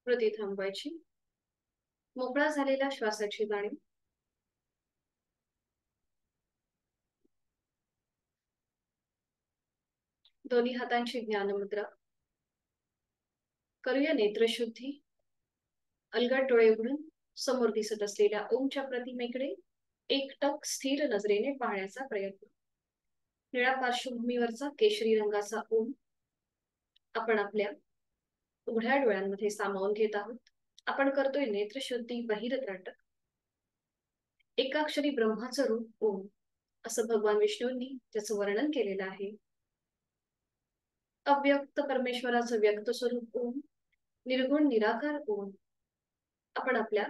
कृती थांबवायची. मोकळा झालेल्या श्वासाची जाणीव. दोन्ही हातांची ज्ञानमुद्रा. करूया नेत्रशुद्धी. अलगद डोळे उघडून समोर दिसत असलेल्या ओमच्या प्रतिमेकडे एकटक स्थिर नजरेने पाहण्याचा प्रयत्न. निळ्या पार्श्वभूमीवरचा केशरी रंगाचा ओम आपण आपल्या उघड्या डोळ्यांमध्ये सामावून घेत आहोत. आपण करतोय नेत्रशुद्धी बहिरत्राटक. एकाक्षरी ब्रह्माचं रूप ओम असं भगवान विष्णूंनी त्याचं वर्णन केलेलं आहे. अव्यक्त परमेश्वराचं व्यक्त स्वरूप ओम, निर्गुण निराकार ओम आपण आपल्या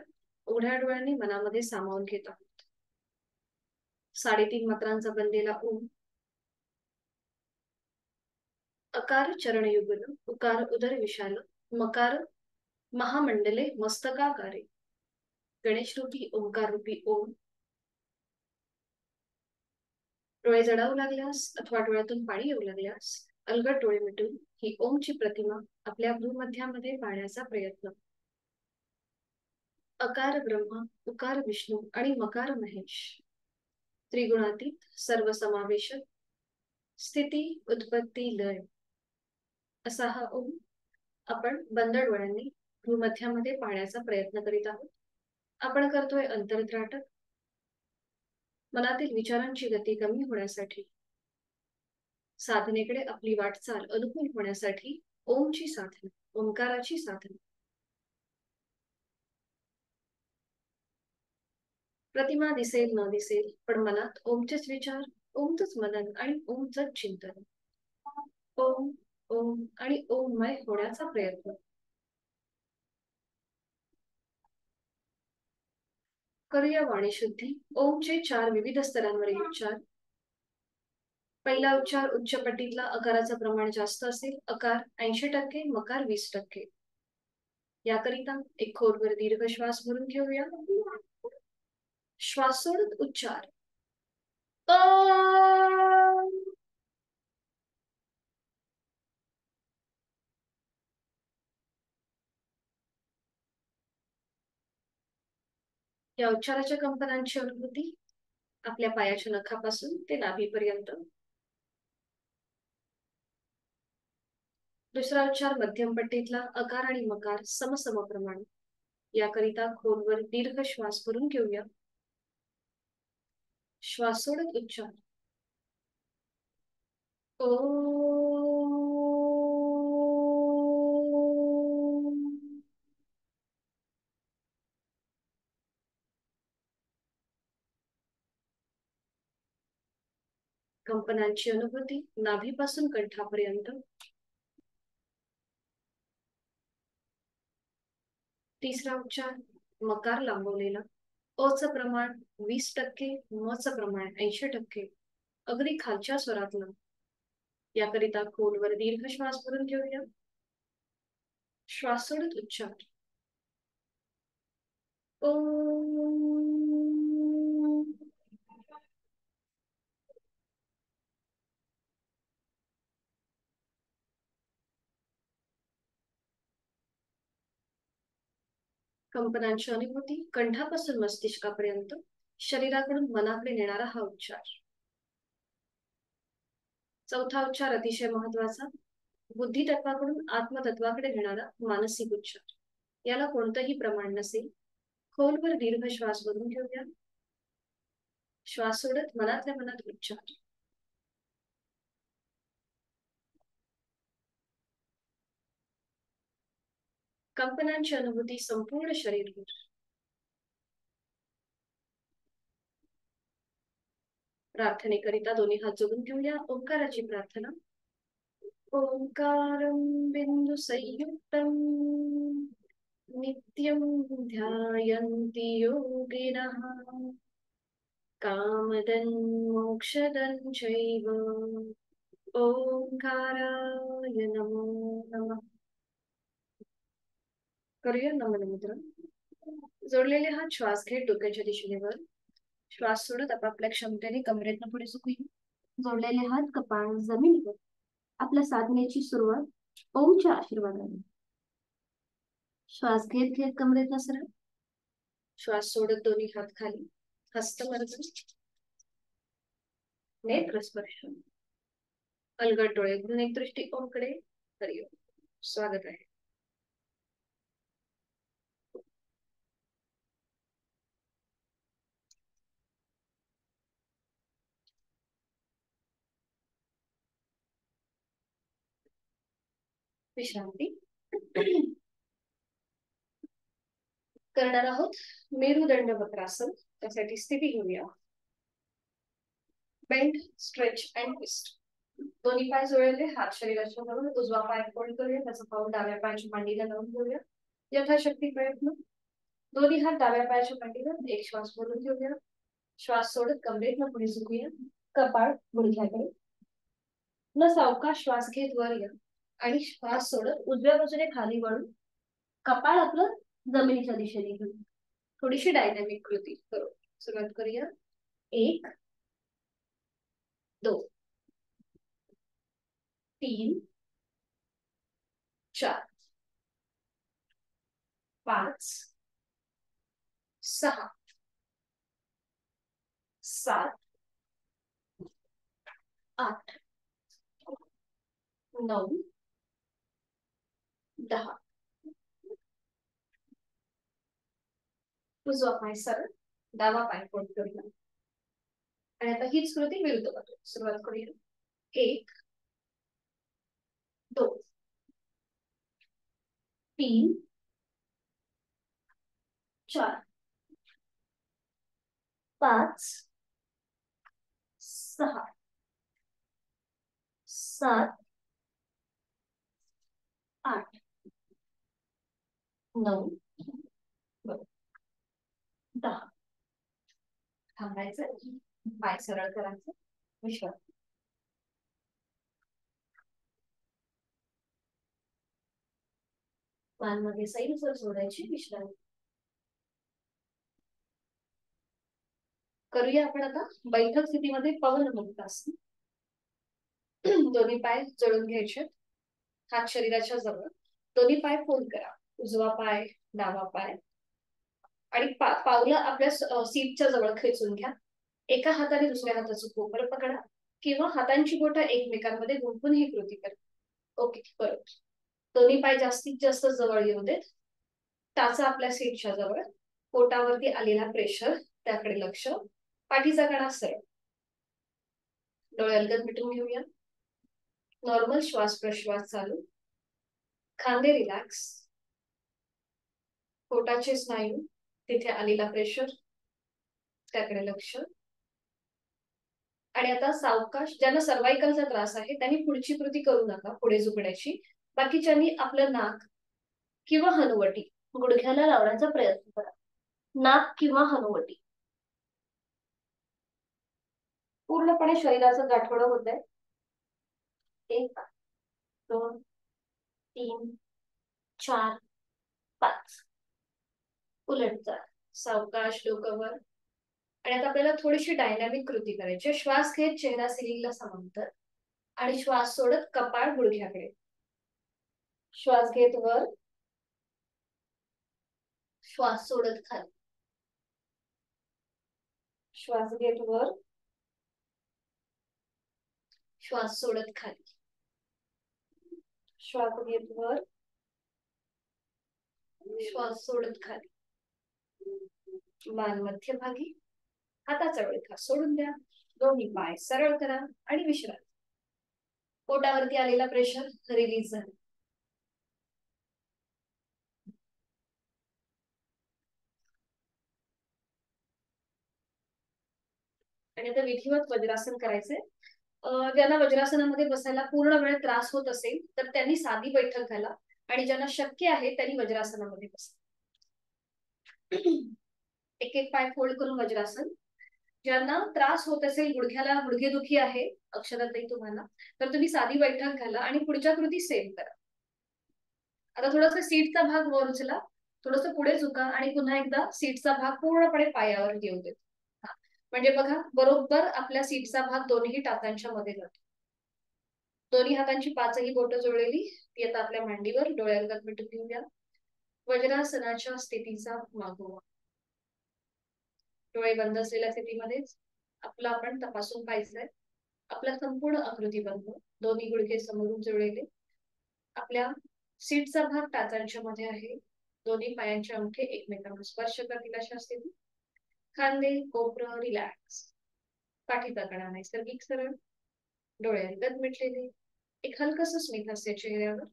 उघड्या डोळ्यांनी मनामध्ये सामावून घेत आहोत. 3.5 मात्रांचा बनलेला ओम. अकार चरणयुगल, उकार उदर विशाल, मकार महामंडले मस्तकाकारे. गणेश रूपी ओंकार रूपी ओम. डोळे जडावू लागल्यास अथवा डोळ्यातून पाणी येऊ लागल्यास अलगद डोळे मिटून ही ओमची प्रतिमा आपल्या भूमध्यामध्ये पाहण्याचा प्रयत्न. अकार ब्रह्मा, उकार विष्णू आणि मकार महेश, त्रिगुणातीत सर्वसमावेशक, स्थिती उत्पत्ती लय असा हा ओम आपण बंद डोळ्यांनी भूमध्यामध्ये पाहण्याचा प्रयत्न करीत आहोत. आपण करतोय अंतरत्राटक. मनातील विचारांची गती कमी होण्यासाठी, साधनेकडे आपली वाटचाल अनुकूल होण्यासाठी ओमची साधना, ओंकाराची साधना. प्रतिमा दिसेल न दिसेल पण मनात ओमचेच विचार, ओमचंच मनन आणि ओमचंच चिंतन. ओम ओम आणि ओममय होण्याचा प्रयत्न. करूया वाणीशुद्धी. ओमचे 4 विविध स्तरांवरील उच्चार. पहिला उच्चार उच्च पट्टीतला अकाराचं प्रमाण जास्त असेल. अकार 80%, मकार 20%. याकरिता एक खोलवर दीर्घ श्वास भरून घेऊया. श्वास सोडत उच्चार. या उच्चाराच्या कंपनांची अनुभूती आपल्या पायाच्या नखापासून ते नाभीपर्यंत. दुसरा उच्चार मध्यम पट्टीतला अकार आणि मकार समसम प्रमाण. याकरिता खोलवर दीर्घ श्वास भरून घेऊया. श्वास सोडत उच्चार. ओ. कंपनांची अनुभूती नाभीपासून कंठापर्यंत. तिसरा उच्चार मकार लांबवलेला. अचं प्रमाण 20%, मचं प्रमाण 80%, अगदी खालच्या स्वरातलं. याकरिता खोलवर दीर्घ श्वास भरून घेऊया. श्वास सोडत उच्चार. ओम. कंपनांची अनुभूती कंठापासून मस्तिष्कापर्यंत, शरीराकडून मनाकडे नेणारा हा उच्चार. चौथा उच्चार अतिशय महत्वाचा, बुद्धी तत्वाकडून आत्मतत्वाकडे नेणारा मानसिक उच्चार. याला कोणतंही प्रमाण नसेल. खोलवर दीर्घ श्वास भरून घेऊया. श्वास सोडत मनातल्या मनात उच्चार. कंपनांची अनुभूती संपूर्ण शरीरभर. प्रार्थनेकरिता दोन्ही हात जोडून घेऊया. ओंकाराची प्रार्थना. ओंकारं बिंदु संयुक्तं नित्यं ध्यायन्ति योगिनः कामदं मोक्षदं चैव. ओंकाराय नमो नमः. करूया नमन मुद्रा. जोडलेले हात श्वास घेत डोक्याच्या दिशेने वर. श्वास सोडत आपापल्या क्षमतेने कमरेतनं पुढे झुकूया. जोडलेले हात कपाळ जमिनीवर. आपल्या साधनेची सुरुवात ओमच्या आशीर्वादाने. श्वास घेत घेत कमरेतला सरळ. श्वास सोडत दोन्ही हात खाली. हस्तमर्जन. नेत्र स्पर्श. अलगद डोळे उघडून एक दृष्टिकोनकडे. हरिओम. स्वागत आहे. विश्रांती करणार आहोत. मेरुदंड वक्रासन. त्यासाठी स्थिती घेऊया. Bend, stretch and twist. दोन्ही पाय जोडले, हात शरीराच्या जवळ. उजवा पाय फोल्ड करूया, त्याचा पाऊल डाव्या पायाच्या मांडीला लावून घेऊया. यथाशक्ती प्रयत्न. दोन्ही हात डाव्या पायाच्या मांडीवर. एक श्वास भरून घेऊया. श्वास सोडत कमरेतनं पुढे झुकूया. कपाळ गुडघ्याकडे. न सावकाश श्वास घेत वर या आणि श्वास सोडत उजव्या बाजूने खाली वळून कपाळ आपलं जमिनीच्या दिशेने घेऊ. थोडीशी डायनॅमिक कृती करू. सुरुवात करूया. 1 2 3 4 5 6 7 8 9 10. उजवा पाय सरळ, डावा पाय फोल्ड करूया. आणि आता हीच कृती विरुद्ध बाजू. सुरुवात करूया. 1 2 3 4 5 6 7 8 9 10. थांबायचं. पाय सरळ करायचं. विश्रांती. मध्ये सैल सर सोडायची. विश्रांती करूया आपण आता. बैठक स्थितीमध्ये पवन मुक्तासन. दोन्ही पाय जळून घ्यायचे. हात शरीराच्या जवळ. दोन्ही पाय फोल्ड करा. उजवा पाय, डावा पाय. आणि पावलं आपल्या सीटच्या जवळ खेचून घ्या. एका हाताने दुसऱ्या हाताचं कोपर पकडा किंवा हातांची बोटं एकमेकांमध्ये गुंफून ही कृती करा. ओके, बरोबर. दोन्ही पाय जास्तीत जास्त जवळ येऊ देत. टाचा आपल्या सीटच्या जवळ. पोटावरती आलेला प्रेशर त्याकडे लक्ष. पाठीचा कणा सरळ. डोळे अलगद मिटून घेऊया. नॉर्मल श्वास प्रश्वास चालू. खांदे रिलॅक्स. पोटाचे स्नायू, तिथे आलेला प्रेशर त्याकडे लक्ष. आणि आता सावकाश. ज्यांना सर्वायकलचा त्रास आहे त्यांनी पुढची कृती करू नका, पुढे झुकण्याची. बाकीच्यांनी आपलं नाक किंवा हनुवटी गुडघ्याला लावण्याचा प्रयत्न करा. नाक किंवा हनुवटी. पूर्णपणे शरीराचं गाठोडं होत आहे. 1 2 3 4 5. उलटचा. सावकाश डोकं वर. आणि आता आपल्याला थोडीशी डायनॅमिक कृती करायची. श्वास घेत चेहरा सिलिंगला समांतर आणि श्वास सोडत कपाळ गुडघ्याकडे. श्वास घेत वर. श्वास सोडत खाली. श्वास घेत वर. श्वास सोडत खाली. श्वास घेत वर. श्वास सोडत खाली. मान मध्यभागी. हाताचा वळखा सोडून द्या. दोन्ही पाय सरळ करा आणि विश्रांती. पोटावरती आलेला प्रेशर रिलीज झाला. आणि आता विधिवत वज्रासन करायचंय. ज्यांना वज्रासनामध्ये बसायला पूर्ण वेळ त्रास होत असेल तर त्यांनी साधी बैठक घाला. आणि ज्यांना शक्य आहे त्यांनी वज्रासनामध्ये बसा. एक एक पाय फोल्ड करून वज्रासन. ज्यांना त्रास होत असेल, गुडघ्याला गुडघेदुखी आहे अक्षरातही तुम्हाला, तर तुम्ही साधी बैठक घाला आणि पुढच्या कृती सेम करा. आता थोडस सीटचा भाग वर उचला. थोडस पुढे झुका आणि पुन्हा एकदा सीटचा भाग पूर्णपणे पायावर येऊ देत. म्हणजे बघा, बरोबर आपल्या सीटचा भाग दोन्ही टाचांच्या मध्ये जातो. दोन्ही हातांची 5ही बोटं जोडलेली. ती आता आपल्या मांडीवर. डोळे अलगद मिटून घेऊया. वज्रासनाच्या स्थितीचा मागोवा. डोळे बंद असलेल्या स्थितीमध्येच आपलं आपण तपासून पाहायचंय. आपला संपूर्ण आकृती बंद, दोन्ही गुडघे समोरून जुळलेले, आपल्या सीटचा भाग टाचांच्या मध्ये आहे, दोन्ही पायांचे अंगठे एकमेकांना स्पर्श करतील अशा स्थिती, खांदे कोपरं रिलॅक्स, पाठीचा कणा नैसर्गिक सरळ, डोळे अलगद मिटलेले, एक हलकस स्मित चेहऱ्यावर,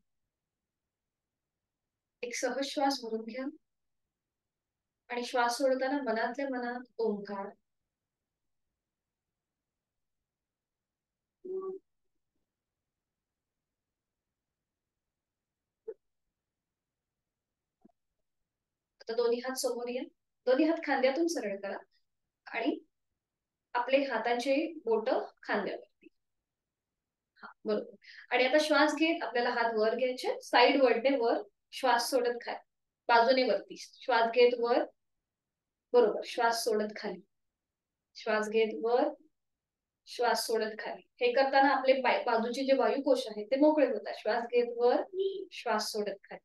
एक सहज श्वास भरून घ्या आणि श्वास सोडताना मनातल्या मनात ओंकार. आता दोन्ही हात समोर या, दोन्ही हात खांद्यातून सरळ करा आणि आपले हाताचे बोट खांद्यावरती. हा बरोबर. आणि आता श्वास घेत आपल्याला हात वर घ्यायचे, साईड वळते वर, श्वास सोडत खाली, बाजूने वरती, श्वास घेत वर, बरोबर, श्वास सोडत खाली, श्वास घेत वर, श्वास सोडत खाली. हे करताना आपले बाजूचे जे वायुकोश आहेत ते मोकळे होतात. श्वास घेत वर, श्वास सोडत खाली,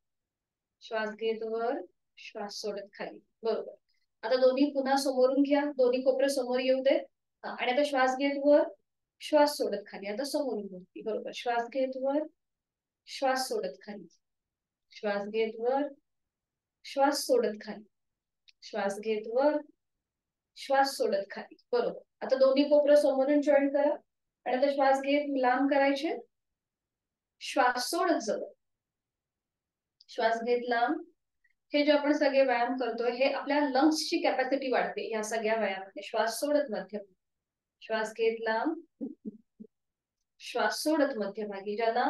श्वास घेत वर, श्वास सोडत खाली, बरोबर. आता दोन्ही पुन्हा समोरून घ्या, दोन्ही कोपरे समोर येऊ देत आणि आता श्वास घेत वर, श्वास सोडत खाली, आता समोरून वरती, बरोबर. श्वास घेत वर, श्वास सोडत खाली, श्वास घेत वर, श्वास सोडत खाली, श्वास घेत वर, श्वास सोडत खाली, बरोबर. आता दोन्ही कोपरं समोरून जॉईन करा आणि आता श्वास घेत लांब करायचे, श्वास सोडत जवळ, श्वास घेत लांब. हे जे आपण सगळे व्यायाम करतोय हे आपल्या लंग्सची कॅपॅसिटी वाढते या सगळ्या व्यायामामध्ये. श्वास सोडत मध्यम, श्वास घेत लांब, श्वास सोडत मध्यभागी. ज्यांना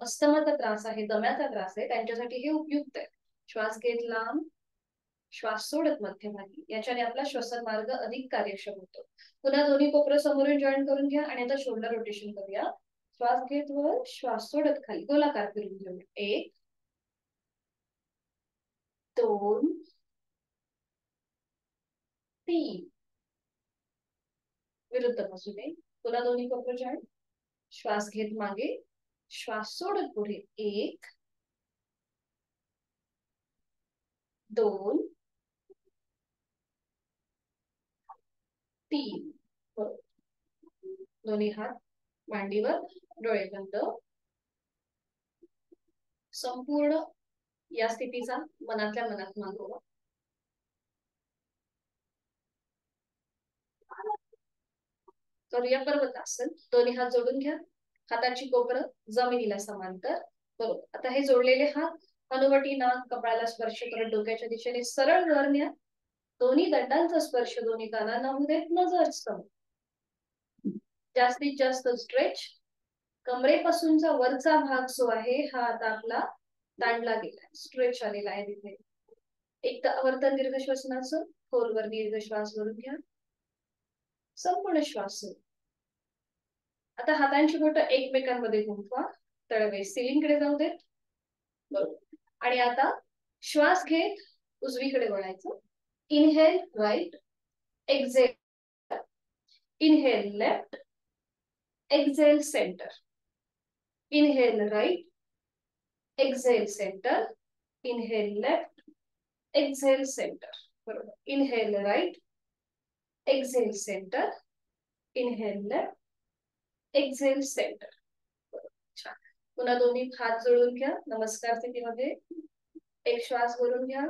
अस्थमाचा त्रास आहे, दम्याचा त्रास आहे, त्यांच्यासाठी हे उपयुक्त आहे. श्वास घेत लांब, श्वास सोडत मध्यभागी. याच्याने आपला श्वसन मार्ग अधिक कार्यक्षम होतो. पुन्हा दोन्ही कोपरं समोरून जॉईन करून घ्या आणि आता शोल्डर रोटेशन करूया. श्वास घेत वर, श्वास सोडत खाली, गोलाकार फिरून घेऊया. 1 2 3, विरुद्ध बाजूने पुन्हा दोन्ही कोपरं जॉईन, श्वास घेत मागे, श्वास सोडत पुढे. 1 2 3, दोन्ही हात मांडीवर, डोळे बंद. संपूर्ण या स्थितीचा मनातल्या मनात मागोवा. करूया पर्वतासन. दोन्ही हात जोडून घ्या, हाताची कोपरं जमिनीला समांतर, बरोबर. आता हे जोडलेले हात हनुवटी नाक कपाळाला स्पर्श करत डोक्याच्या दिशेने सरळ वर न्या. दोन्ही दंडांचा स्पर्श दोन्ही कानांना होऊ देत, नजर समोर. जास्तीत जास्त स्ट्रेच. कमरेपासूनचा वरचा भाग जो आहे हा आता आपला ताणला गेला, स्ट्रेच आलेला आहे तिथे. एक आवर्तन दीर्घ श्वसनाचं, खोलवर दीर्घ श्वास भरून घ्या, संपूर्ण श्वास. आता हातांची बोट एकमेकांमध्ये गुंफवा, तळवे सिलिंगकडे जाऊ देत, बरोबर. आणि आता श्वास घेत उजवीकडे वळायचं. Inhale right, exhale, inhale left, exhale centre, inhale right, exhale centre, inhale left, exhale centre, बरोबर. Inhale right, exhale centre, inhale left, exhale centre, बरोबर. छान. पुन्हा दोन्ही हात जोडून घ्या नमस्कार स्थितीमध्ये. एक श्वास भरून घ्या,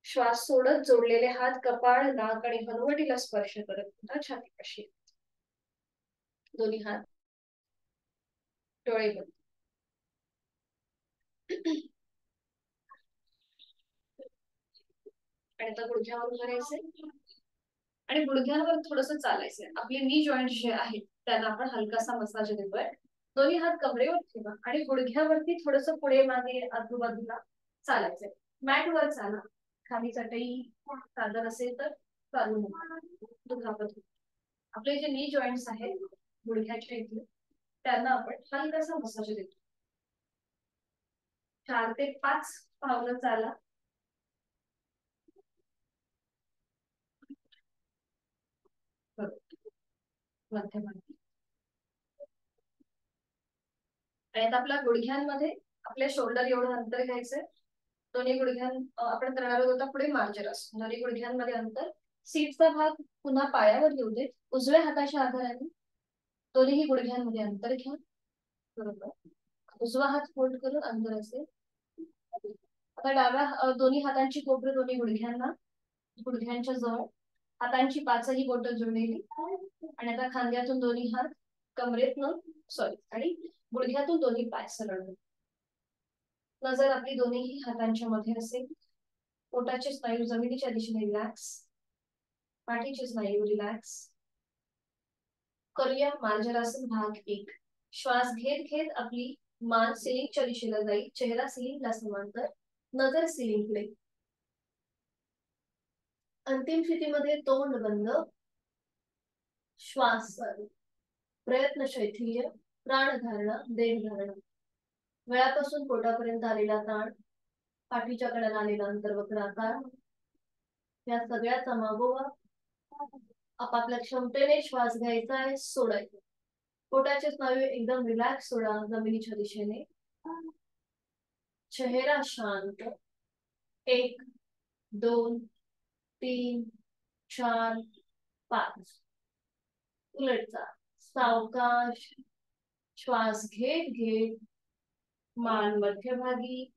श्वास सोडत जोडलेले हात कपाळ नाक आणि हनुवटीला स्पर्श करत पुन्हा छातीपाशी. दोन्ही हात, डोळे बंद. आणि आता गुडघ्यावर करायचंय आणि गुडघ्यांवर थोडस चालायचंय. आपले नी जॉईंट जे आहेत त्यांना आपण हलकासा मसाज देतोय. दोन्ही हात कमरेवर ठेवा आणि गुडघ्यावरती थोडस पुढे मागे आजूबाजूला चालायचंय. मॅट वर चाला, खाली चटई चादर असेल तर चालू दुखापत. आपले जे नी जॉईंट्स आहेत गुडघ्याच्या इथे त्यांना आपण हलकासा मसाज देतो. 4 ते 5 पावलं चाला. मध्यभागी. आणि आता आपल्या गुडघ्यांमध्ये आपल्या शोल्डर एवढं अंतर घ्यायचंय. दोन्ही गुडघ्यां आपण करणार आहोत आता पुढे मार्जरासन. दोन्ही गुडघ्यांमध्ये अंतर, सीटचा भाग पुन्हा पायावर येऊ देत. उजव्या हाताच्या आधाराने दोन्ही गुडघ्यांमध्ये अंतर घ्या. बरोबर. उजवा हात फोल्ड करून अंतर असेल. आता डाव्या दोन्ही हातांची कोपरे दोन्ही गुडघ्यांच्या जवळ, हातांची पाचही बोटं जोडलेली, आणि आता खांद्यातून दोन्ही हात आणि गुडघ्यातून दोन्ही पाय सरळ. नजर आपली दोन्ही हातांच्या मध्ये असेल. पोटाचे स्नायू जमिनीच्या दिशेने रिलॅक्स, पाठीचे स्नायू रिलॅक्स. करूया मार्जरासन भाग 1. श्वास घेत घेत आपली मान सिलिंगच्या दिशेला जाईल. चेहरा सिलिंगला समांतर, नजर सिलिंगकडे. अंतिम स्थितीमध्ये तोंड बंद, श्वास चालू, प्रयत्न शैथिल्य, प्राणधारणा, देहधारणा. गळ्यापासून पोटापर्यंत आलेला ताण, पाठीच्या कडेला आलेला अंतर्वक्र आकार, या सगळ्याचा मागोवा. आपापल्या क्षमतेने श्वास घ्यायचा आहे, सोडायचा. पोटाचे स्नायू एकदम रिलॅक्स सोडा जमिनीच्या दिशेने. चेहरा शांत. 1 2 3 4 5. उलटचा सावकाश श्वास घेत घेत मान मध्यभागी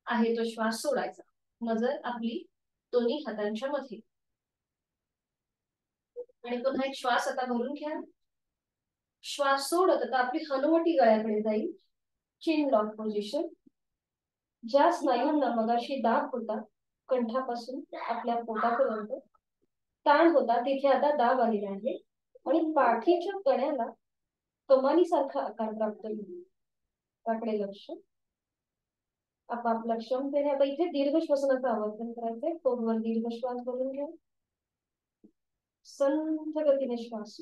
आहे तो श्वास सोडायचा. नजर आपली दोन्ही हातांच्या मध्ये. आणि पुन्हा एक श्वास आता भरून घ्या. श्वास सोडत आता आपली हनुवटी गळ्याकडे जाईल. चिन लॉक पोझिशन. ज्या स्नायूंना मगाशी दाब होता कंठापासून आपल्या पोटापर्यंत ताण होता, तिथे आता दाब आलेला आहे आणि पाठीच्या कण्याला कमानीसारखा आकार प्राप्त होईल. त्याकडे लक्ष. आपापल्या क्षमतेने आता इथे दीर्घ श्वसनाचं आवर्तन करायचंय. पोटवर दीर्घ श्वास भरून घ्या. संथ गतीने श्वास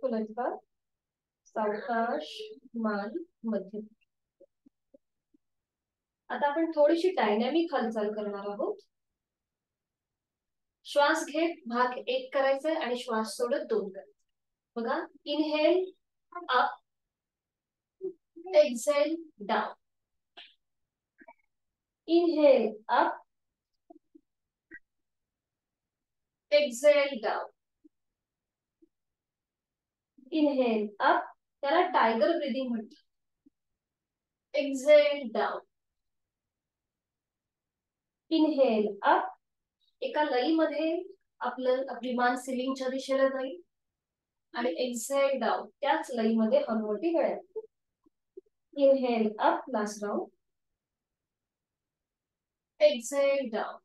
पुलटकार, सावकाश मान मध्य. आता आपण थोडीशी डायनॅमिक हालचाल करणार आहोत. श्वास घेत भाग 1 करायचंय आणि श्वास सोडत 2 करायचं. बघा, inhale up, exhale down. Inhale up, exhale down. Inhale up, त्याला टायगर ब्रीदिंग म्हणतात. Exhale down. इनहेल अप, एका लईमध्ये आपली मान सिलिंगच्या दिशेला जाईल आणि एक्झेल डाऊन, त्याच लईमध्ये हनुवटी गळ्यात. Inhale up, last round. Exhale down.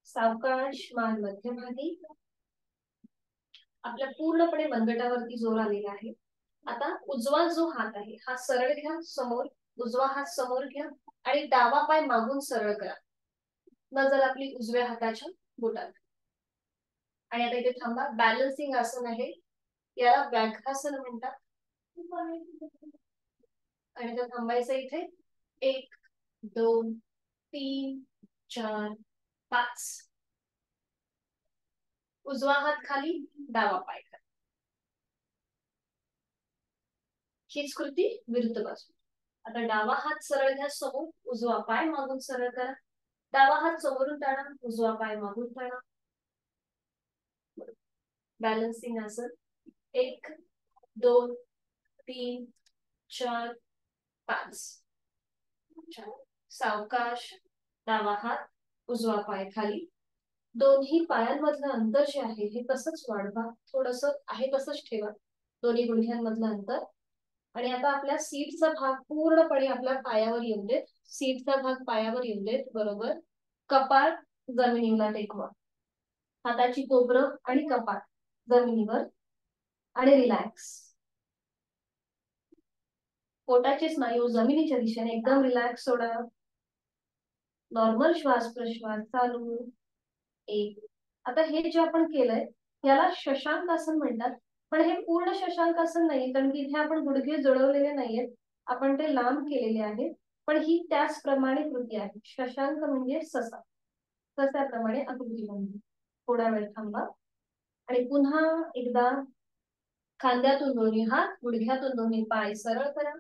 सावकाश मान मध्यभागी. आपल्या पूर्णपणे मनगटावरती जोर आलेला आहे. आता उजवा जो हात आहे हा सरळ घ्या समोर. उजवा हात समोर घ्या आणि डावा पाय मागून सरळ करा. नजर आपली उजव्या हाताच्या बोटात. आणि आता इथे थांबा. बॅलन्सिंग आसन आहे, याला व्याघ्रासन म्हणतात. आणि तर थांबायचं इथे. 1 2 3 4 5. उजवा हात खाली, डावा पाय खाली. हीच कृती विरुद्ध बाजू. आता डावा हात सरळ घ्या समोर. उजवा पाय मागून सरळ करा. डावा हात समोरून टाळा, उजवा पाय मागून टाळा. बॅलन्सिंग आसन. 1 2 3 4 5. सावकाश डावा हात, उजवा पाय खाली. दोन्ही पायांमधलं अंतर जे आहे हे तसंच वाढवा. थोडस आहे तसंच ठेवा दोन्ही गुडघ्यांमधलं अंतर. आणि आता आपल्या सीटचा भाग पूर्णपणे आपल्या पायावर येऊ देत. सीटचा भाग पायावर येऊ देत. बरोबर. कपाळ जमिनीला टेकवा. हाताची कोपरं आणि कपाळ जमिनीवर आणि रिलॅक्स. पोटाचे स्नायू जमिनीच्या दिशेने एकदम रिलॅक्स सोडा. नॉर्मल श्वास प्रश्वास चालू. 1. आता हे जे आपण केलंय याला शशांक आसन म्हणतात. पण हे पूर्ण शशांक आसन नाही, कारण की इथे आपण गुडघे जुळवलेले नाहीयेत, आपण ते लांब केलेले आहेत. पण ही त्याचप्रमाणे कृती आहे. शशांक म्हणजे ससा, ससाप्रमाणे आकृती बनते. थोडा वेळ थांबा आणि पुन्हा एकदा खांद्यातून दोन्ही हात, गुडघ्यातून दोन्ही पाय सरळ करा.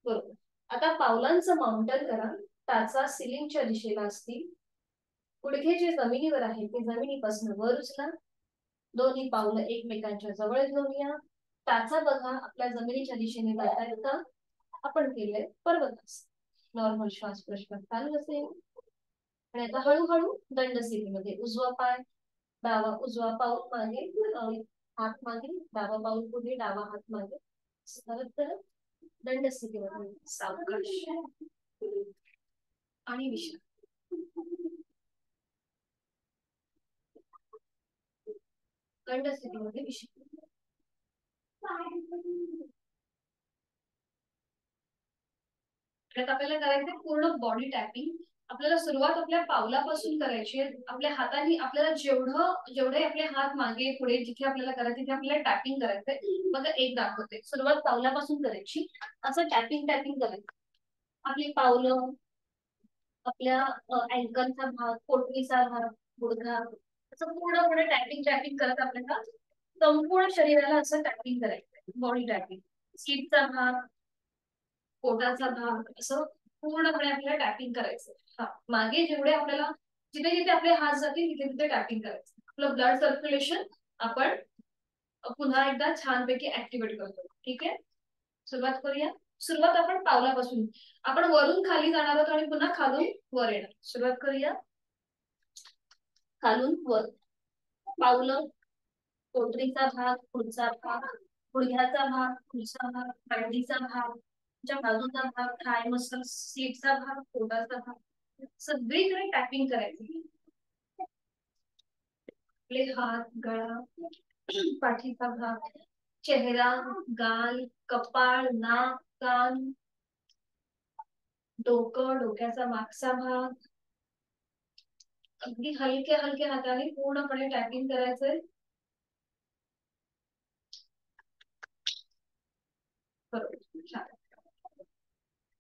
बरोबर. आता पावलांचं माउंटन करा. टाचा सिलिंगच्या दिशेला असतील. गुडघे जे जमिनीवर आहे ते जमिनीपासून वर उचला. दोन्ही पावलं एकमेकांच्या जवळ घेऊन या. टाचा बघा आपल्या जमिनीच्या दिशेने जातायत का? आपण केलंय पर्वतास. नॉर्मल श्वास प्रश्वास चालू असेल. आणि आता हळूहळू दंड स्थितीमध्ये उजवा पाय डावा, उजवा पाऊल मागे, हात मागे, डावा पाऊल पुढे, डावा हात मागे. परत दंड स्थितीमध्ये सावकाश आणि विश्राम. दंड स्थितीमध्ये विश्राम. आपल्याला करायचं पूर्ण बॉडी टॅपिंग. आपल्याला सुरुवात आपल्या पावलापासून करायची आहे. आपल्या हाताने आपल्याला जेवढे आपले हात मागे पुढे जिथे आपल्याला करायचे तिथे आपल्याला टॅपिंग करायचंय. मग एक दाखवते. सुरुवात पावलापासून करायची. असं टॅपिंग करायचं. आपली पावलं, आपल्या अँकलचा भाग, पोटरीचा भाग, गुडघा, असं पूर्णपणे टॅपिंग करत आपल्याला संपूर्ण शरीराला असं टॅपिंग करायचंय. Body tapping. सीटचा भाग, पोटाचा भाग, असं पूर्णपणे आपल्याला टॅपिंग करायचं. हा, मागे जेवढे आपल्याला जिथे जिथे आपले हात जातील तिथे तिथे टॅपिंग करायचं. आपलं ब्लड सर्क्युलेशन आपण पुन्हा एकदा छानपैकी ऍक्टिव्हेट करतो. ठीक आहे, सुरुवात करूया. सुरुवात आपण पावलापासून. आपण वरून खाली जाणार आहोत आणि पुन्हा खालून वर येणार. सुरुवात करूया. खालून वर. पावलं, पोटरीचा भाग, पुढचा भाग, गुडघ्याचा भाग, पुढचा भाग, मांडीचा भाग, बाजूचा भाग, थाय मसल, सीटचा भाग, पोटाचा भाग, सगळीकडे टॅपिंग करायची. आपले हात, गळा, पाठीचा भाग, चेहरा, गाल, कपाळ, नाक, कान, डोकं, डोक्याचा मागचा भाग. अगदी हलक्या हलक्या हाताने पूर्णपणे टॅपिंग करायचंय. बरोबर.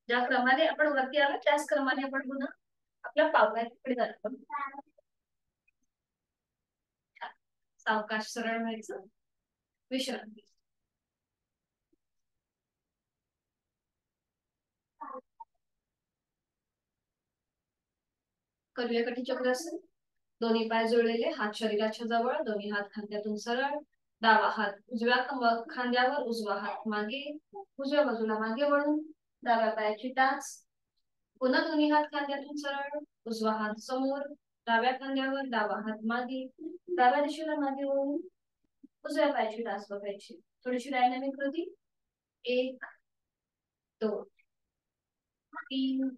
ज्या क्रमाने आपण वरती आलो त्याच क्रमाने आपण पुन्हा आपल्या पावलाकडे जातो. सावकाश सरळ व्हायचं. विश्रांती. करूया कटी चक्रासन. दोन्ही पाय जुळलेले, हात शरीराच्या जवळ, दोन्ही हात खांद्यातून सरळ. डावा हात उजव्या खांद्यावर, उजवा हात मागे, उजव्या बाजूला मागे वळून. डाव्या पायाची टाच. पुन्हा दोन्ही हात खांद्यातून सरळ, उजवा हात समोर, डाव्या खांद्यावर, डावा हात मागे, डाव्या दिशेला मागे वळून. उजव्या पायाची टाच बघायची. थोडीशी डायनॅमिक कृती. 1 2 3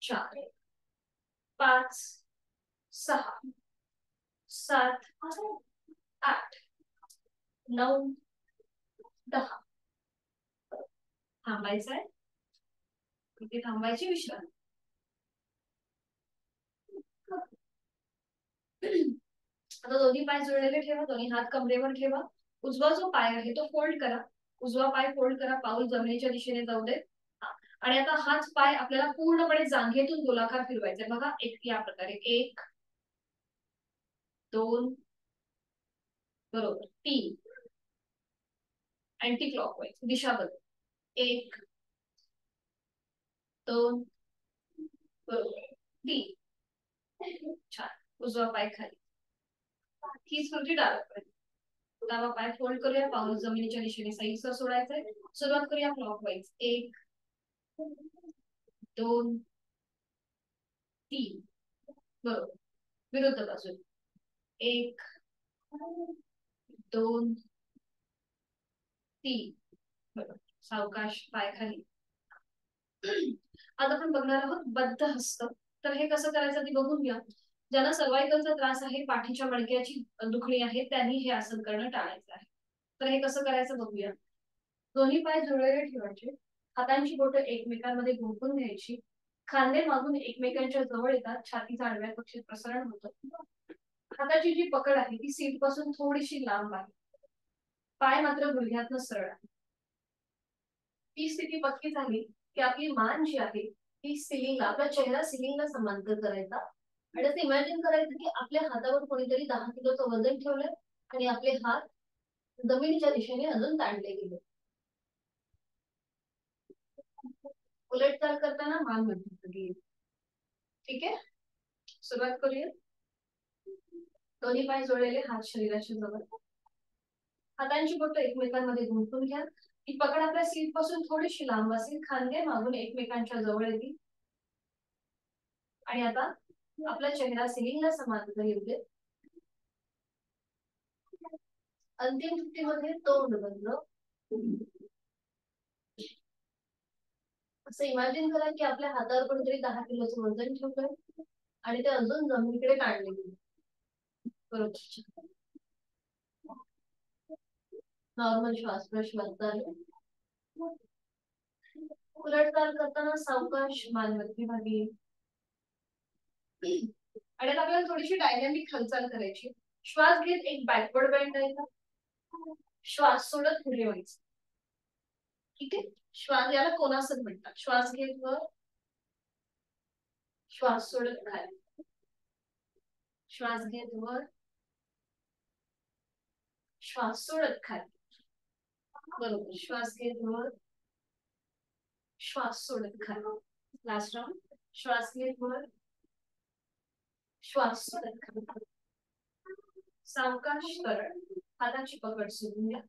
4 5 6 7 8 9 10. थांबायचंय. इथे थांबायची. विश्रांती. आता दोन्ही पाय जुळलेले ठेवा. दोन्ही हात कमरेवर ठेवा. उजवा जो पाय आहे तो फोल्ड करा. उजवा पाय फोल्ड करा. पाऊल जमिनीच्या दिशेने जाऊ दे. आणि आता हाच पाय आपल्याला पूर्णपणे जांघेतून गोलाकार फिरवायचा. बघा, एक या प्रकारे. 1 2 बरोबर. 3 अँटी क्लॉकवाईज दिशा बदल. 1 2 बरोबर. 3 छान. उजवा पाय खाली. हीच कृती डाव्यापर्यंत. डावा पाय फोल्ड करूया. पाऊल जमिनीच्या दिशेने सैलसर सोडायचंय. सुरुवात करूया क्लॉकवाईज. 1 2 3 बरोबर. विरुद्ध बाजू. 1 2 3 बरोबर. सावकाश पाय खाली. आता आपण बघणार आहोत बद्ध हस्त. तर हे कसं करायचं ते बघून घ्या. ज्यांना सर्वायकलचा त्रास आहे, पाठीच्या मणक्याची दुखणी आहे, त्यांनी हे आसन करणं टाळायचं आहे. तर हे कसं करायचं बघूया. दोन्ही पाय जुळलेले ठेवायचे. हातांची बोटं एकमेकांमध्ये गुंफून घ्यायची. खांदे मागून एकमेकांच्या जवळ येतात. छातीचा आडव्या कक्षेत प्रसारण होतं. हाताची जी पकड आहे ती सीट पासून थोडीशी लांब आहे. पाय मात्र गुडघ्यातनं सरळ आहे. ही स्थिती पक्की झाली की आपली मान जी आहे ती सिलिंगला, आपला चेहरा सिलिंगला समांतर करायचा. आणि असं इमॅजिन करायचं की आपल्या हातावर कोणीतरी 10 किलोचं वजन ठेवलंय आणि आपले हात जमिनीच्या दिशेने अजून ताणले गेले. उलटचाल करताना मान मध्यस्थी गेली. ठीक आहे, सुरुवात करूया. दोन्ही पाय जोडलेले, हात शरीराच्या जवळ, हातांची बोटं एकमेकांमध्ये गुंतून घ्या. ही पकड आपल्या सीट पासून थोडीशी लांब असेल, खांदे मागून एकमेकांच्या जवळ येतील. आणि आता आपला चेहरा सिलिंगला समांतर येऊ दे. अंतिम कृतीमध्ये तोंड बंद. असं इमॅजिन करा की आपल्या हातावर कोणतरी 10 किलोचं वजन ठेवलंय आणि ते अजून जमिनीकडे काढले गेले. बरोबर. नॉर्मल श्वास प्रश्वास चालू. उलटचाल करताना सावकाश मान मध्यभागी. आणि आता आपल्याला थोडीशी डायनॅमिक हालचाल करायची. श्वास घेत एक बॅकवर्ड बेंड द्यायचा, श्वास सोडत पुढे व्हायचं. ठीक आहे, श्वास, याला कोणासन म्हणतात. श्वास घेत वर, श्वास सोडत खाली, श्वास घेत वर, श्वास सोडत खाली. बरोबर, श्वास घेत वर, श्वास सोडत खाली. Last round. श्वास घेत वर, श्वास सोडत खाली. सावकाश सरळ, हाताची पकड सोडून घ्या.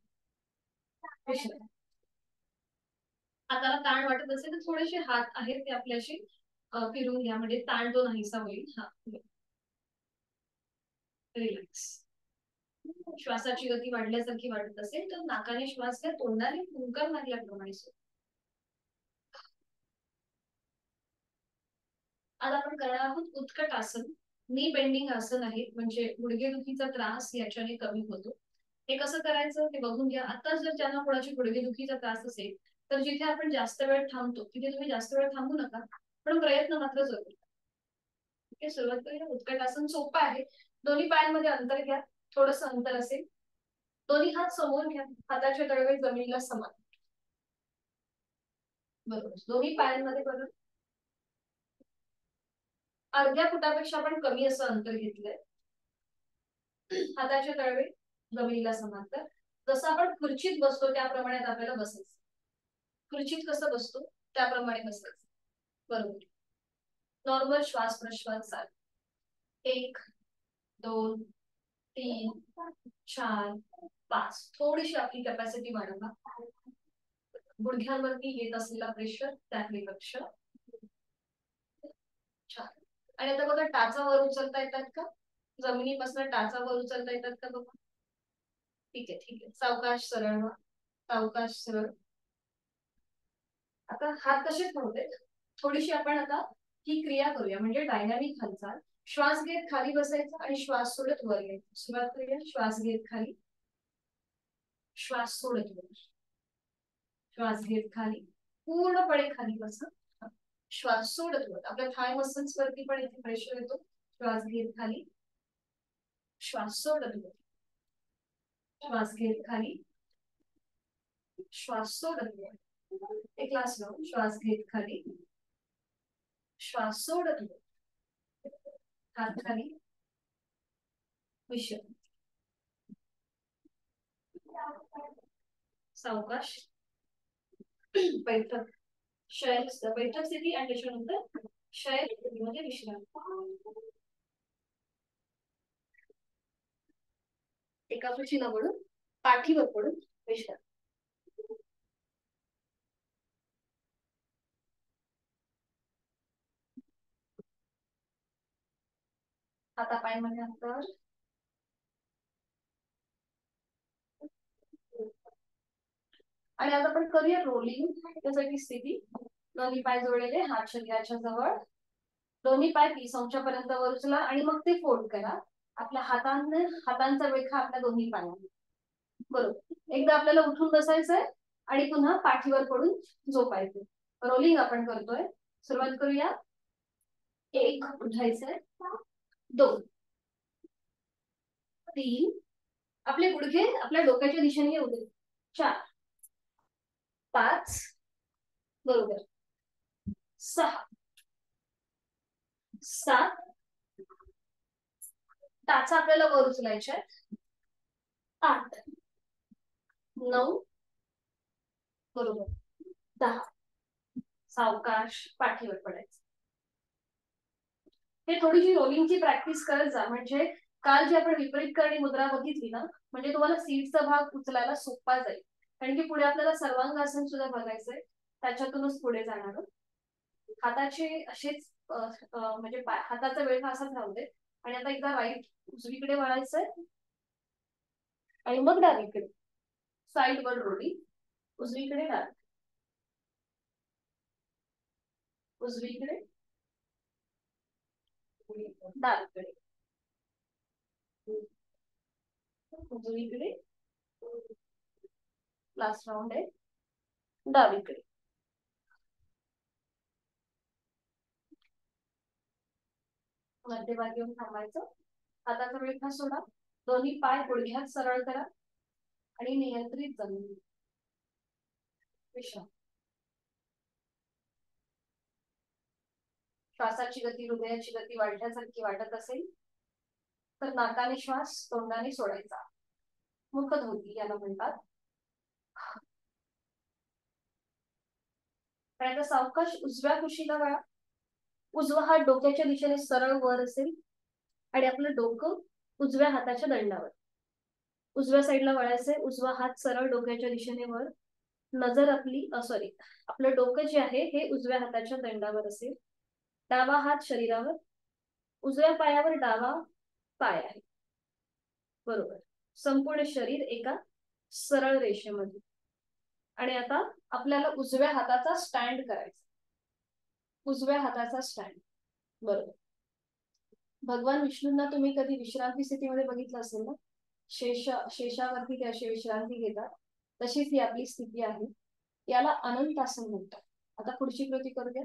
हाताला ताण वाटत असेल तर थोडेसे हात आहेत ते आपल्याशी फिरून घ्या, म्हणजे ताण जो नाहीसा होईल. हा, रिलॅक्स. श्वासाची गती वाढल्यासारखी वाटत असेल तर नाकाने श्वास घ्या, तोंडाने फुंकर मारल्याप्रमाणे. आज आपण करणार आहोत उत्कट आसन. नी बेंडिंग आसन आहे, म्हणजे गुडघेदुखीचा त्रास याच्याने कमी होतो. हे कसं करायचं ते बघून घ्या. आता जर ज्यांना कोणाची गुडघेदुखीचा त्रास असेल तर जिथे आपण जास्त वेळ थांबतो तिथे तुम्ही जास्त वेळ थांबू नका, पण प्रयत्न मात्र जरूर. ठीक आहे, सुरुवात करूया. उत्कट आसन सोपं आहे. दोन्ही पायांमध्ये अंतर घ्या, थोडस अंतर असेल. दोन्ही हात समोर घ्या, हाताचे तळवे जमिनीला समान. बरोबर, दोन्ही पायांमध्ये बरोबर अर्ध्या फुटापेक्षा आपण कमी असं अंतर घेतलंय. हाताचे तळवे जमिनीला समांतर. जसं आपण खुर्चीत बसतो त्याप्रमाणे आपल्याला बसायचं. खुर्चीत कसं बसतो त्याप्रमाणे बसायचं. बरोबर. नॉर्मल श्वास प्रश्वास चालू. 1 2 3 4 5. थोडीशी आपली कॅपॅसिटी वाढवा. गुडघ्यांवरती येत असलेला प्रेशर त्याकडे लक्ष. छान. आणि आता बघा, टाचा वर उचलता येतात का? जमिनीपासून टाचा वर उचलता येतात का बघा. ठीक आहे, ठीक आहे. सावकाश सरळ व्हा, सावकाश सरळ. आता हात कसे ठेवते, थोडीशी आपण आता ही क्रिया करूया, म्हणजे डायनॅमिक हालचाल. श्वास घेत खाली बसायचा आणि श्वास सोडत वर यायचा. सुरुवात करूया. श्वास घेत खाली, श्वास सोडत वर, श्वास घेत खाली, पूर्णपणे खाली बसा, श्वास सोडत वर. आपल्या थाय मसल्स वरती पण इथे प्रेशर येतो. श्वास घेत खाली, श्वास सोडत वर, श्वास घेत खाली, श्वास सोडत वर. एक लास्ट राउंड. श्वास घेत खाली, श्वास सोडत वर, हात खाली, विश्रांती. सावकाश बैठक, शयन बैठक स्थिती आणि त्याच्यानंतर शयन स्थितीमध्ये विश्रांती. एका कुशीला पडून, पाठीवर पडून विश्रांती. हातापायमध्ये अंतर. आणि आता आपण करूया रोलिंग. त्यासाठी स्थिती, दोन्ही पाय जोडलेले, हात शरीराच्या जवळ, दोन्ही पाय 30 अंशापर्यंत वर उचला आणि मग ते फोल्ड करा. आपल्या हातांचा वेखा आपल्या दोन्ही पायांवर. बरोबर. एकदा आपल्याला उठून बसायचंय आणि पुन्हा पाठीवर पडून झोपायचं. रोलिंग आपण करतोय. सुरुवात करूया. 1 उठायचंय, 2 3, आपले गुडघे आपल्या डोक्याच्या दिशेने येऊ दे, 4 5, बरोबर, 6 7, टाचा आपल्याला वर उचलायच्या, 8 9 बरोबर 10. सावकाश पाठीवर पडायचं. हे थोडीशी रोलिंगची प्रॅक्टिस करत जा, म्हणजे काल जी आपण विपरीत करणी मुद्रा बघितली ना, म्हणजे तुम्हाला सीटचा भाग उचलायला सोपा जाईल. कारण की पुढे आपल्याला सर्वांगासन सुद्धा बघायचंय, त्याच्यातूनच पुढे जाणार. हाताचे असेच म्हणजे हाताचा वेळ असाच राहू दे. आणि आता एकदा राईट उजवीकडे वळायचंय आणि मग डावीकडे साईड वर रोलिंग. उजवीकडे डावी, उजवीकडे डावीकडे, उजवीकडे, लास्ट राऊंड आहे डावीकडे. मध्यभागी येऊन थांबायचं. हाताचा वेळ सोडा, दोन्ही पाय गुडघ्यात सरळ करा आणि नियंत्रित जमीन विश्राम. श्वासाची गती, हृदयाची गती वाढल्यासारखी वाटत असेल तर नाकाने श्वास, तोंडाने सोडायचा. मुखधोती याला म्हणतात. आता सावकाश उजव्या कुशीला वळा. उजवा हात डोक्याच्या दिशेने सरळ वर असेल आणि आपलं डोकं उजव्या हाताच्या दंडावर. उजव्या साईडला वळायचंय. उजवा हात सरळ डोक्याच्या दिशेने वर. नजर आपली सॉरी आपलं डोकं जे आहे हे उजव्या हाताच्या दंडावर असेल. डावा हात शरीरावर. उजव्या पायावर डावा पाय आहे. बरोबर. संपूर्ण शरीर एका सरळ रेषेमध्ये. आणि आता आपल्याला उजव्या हाताचा स्टँड करायचा. उजव्या हाताचा स्टँड. बरोबर. भगवान विष्णूंना तुम्ही कधी विश्रांती स्थितीमध्ये बघितलं असेल ना, शेषावरती ते अशी विश्रांती घेतात, तशीच ही आपली स्थिती आहे. याला अनंतासन म्हणतात. आता पुढची कृती करूया.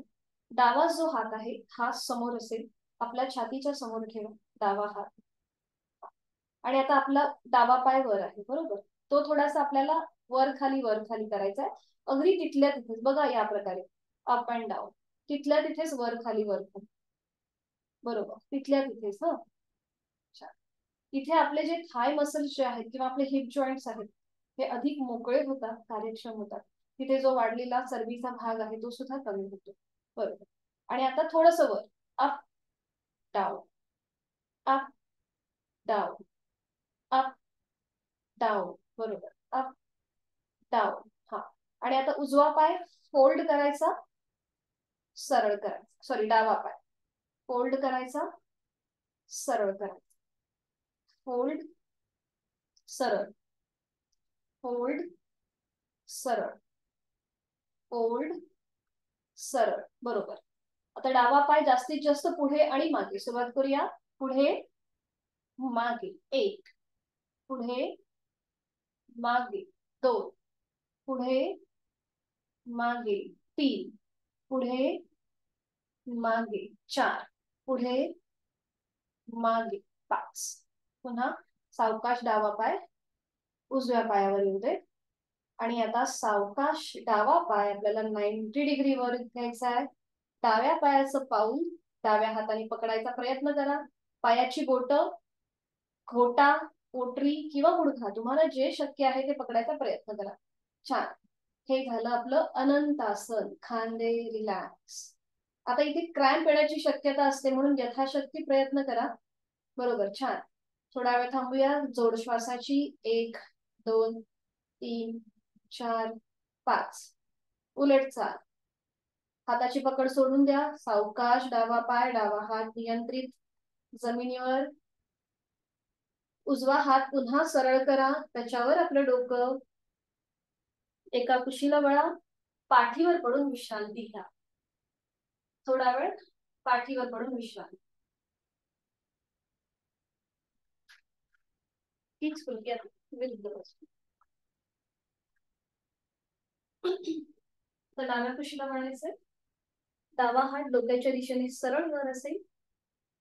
डावा जो हात आहे हा समोर असेल, आपल्या छातीच्या समोर ठेवा डावा हात. आणि आता आपला डावा पाय वर आहे. बरोबर. तो थोडासा आपल्याला वर खाली करायचा आहे. अगदी तिथल्या तिथेच बघा, या प्रकारे अप अँड डाऊन, तिथल्या तिथेच वर खाली. बरोबर. तिथल्या तिथेच. इथे आपले जे थाय मसल्स जे आहेत किंवा आपले हिप जॉईंट्स आहेत हे अधिक मोकळे होतात, कार्यक्षम होतात. तिथे जो वाढलेला चरबीचा भाग आहे तो सुद्धा कमी होतो. बरोबर. आणि आता थोडस वर, up down, up down, up down. बरोबर. Up down. हा. आणि आता उजवा पाय फोल्ड करायचा, सरळ करायचा. सॉरी, डावा पाय फोल्ड करायचा, सरळ करायचा. फोल्ड, सरळ, फोल्ड, सरळ, फोल्ड, सरळ. बरोबर. आता डावा पाय जास्तीत जास्त पुढे आणि मागे. सुरुवात करूया. पुढे, मागे 1, पुढे मागे 2, पुढे मागे 3, पुढे मागे 4, पुढे मागे 5. पुन्हा सावकाश डावा पाय उजव्या पायावर येऊ दे. आणि आता सावकाश डावा पाय आपल्याला 90 डिग्री वर घ्यायचा आहे. डाव्या पायाचं पाऊल डाव्या हाताने पकडायचा प्रयत्न करा. पायाची बोट, घोटा, पोटरी किंवा गुडघा, तुम्हाला जे शक्य आहे ते पकडायचा प्रयत्न करा. छान. हे झालं आपलं अनंतासन. खांदे रिलॅक्स. आता इथे क्रॅम्प येण्याची शक्यता असते, म्हणून यथाशक्ती प्रयत्न करा. बरोबर. छान. थोडा वेळ थांबूया. जोड श्वासाची. 1, 2, 3, 4, 5. उलट चाल. हाताची पकड सोडून द्या. सावकाश डावा पाय, डावा हात नियंत्रित जमिनीवर. उजवा हात पुन्हा सरळ करा, त्याच्यावर आपलं डोकं. एका कुशीला वळा. पाठीवर पडून विश्रांती घ्या. थोडा वेळ पाठीवर पडून विश्रांती. हीच कृती विरुद्ध बसू. तर डाव्या कुशीला वळायचंय. डावा हात डोक्याच्या दिशेने सरळ वर असेल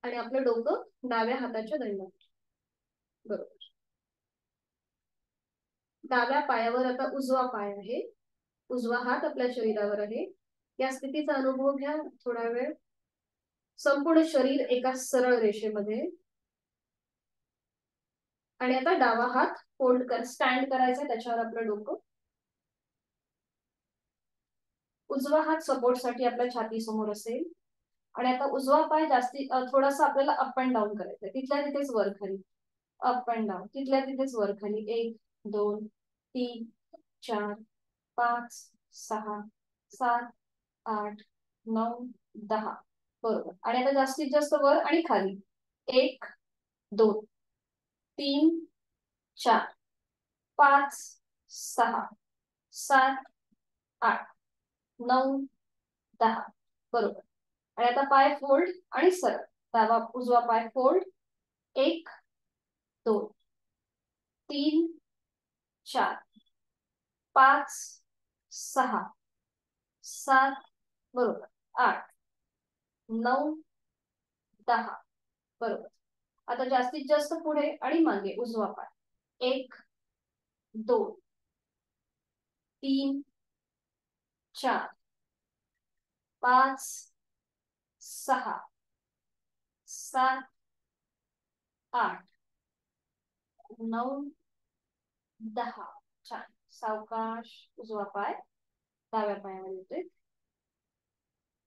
आणि आपलं डोकं डाव्या हाताच्या दंडावर. बरोबर. डाव्या पायावर आता उजवा पाय आहे. उजवा हात आपल्या शरीरावर आहे. या स्थितीचा अनुभव घ्या थोडा वेळ. संपूर्ण शरीर एका सरळ रेषेमध्ये. आणि आता डावा हात फोल्ड कर, स्टँड करायचा, त्याच्यावर आपलं डोकं. उजवा हात सपोर्टसाठी आपल्या छाती समोर असेल. आणि आता उजवा पाय जास्ती थोडासा आपल्याला अप अँड डाऊन करायचा, तिथल्या तिथेच वर खाली, अप अँड डाऊन, तिथल्या तिथेच वर खाली. 1 2 3 4 5 6 7 8 9 10. बरोबर. आणि आता जास्तीत जास्त वर आणि खाली. 1 2 3 4 5 6 7 8 9 10. बरोबर. आणि आता पाय फोल्ड आणि सरळ. डावा उजवा पाय फोल्ड. 1 2 3 4 5 6 7. बरोबर. 8 9 10. बरोबर. आता जास्तीत जास्त पुढे आणि मागे उजवा पाय. 1 2 3 4 5 6 7 8 9 10. छान. सावकाश उजवा पाय डाव्या पायावर येतोय.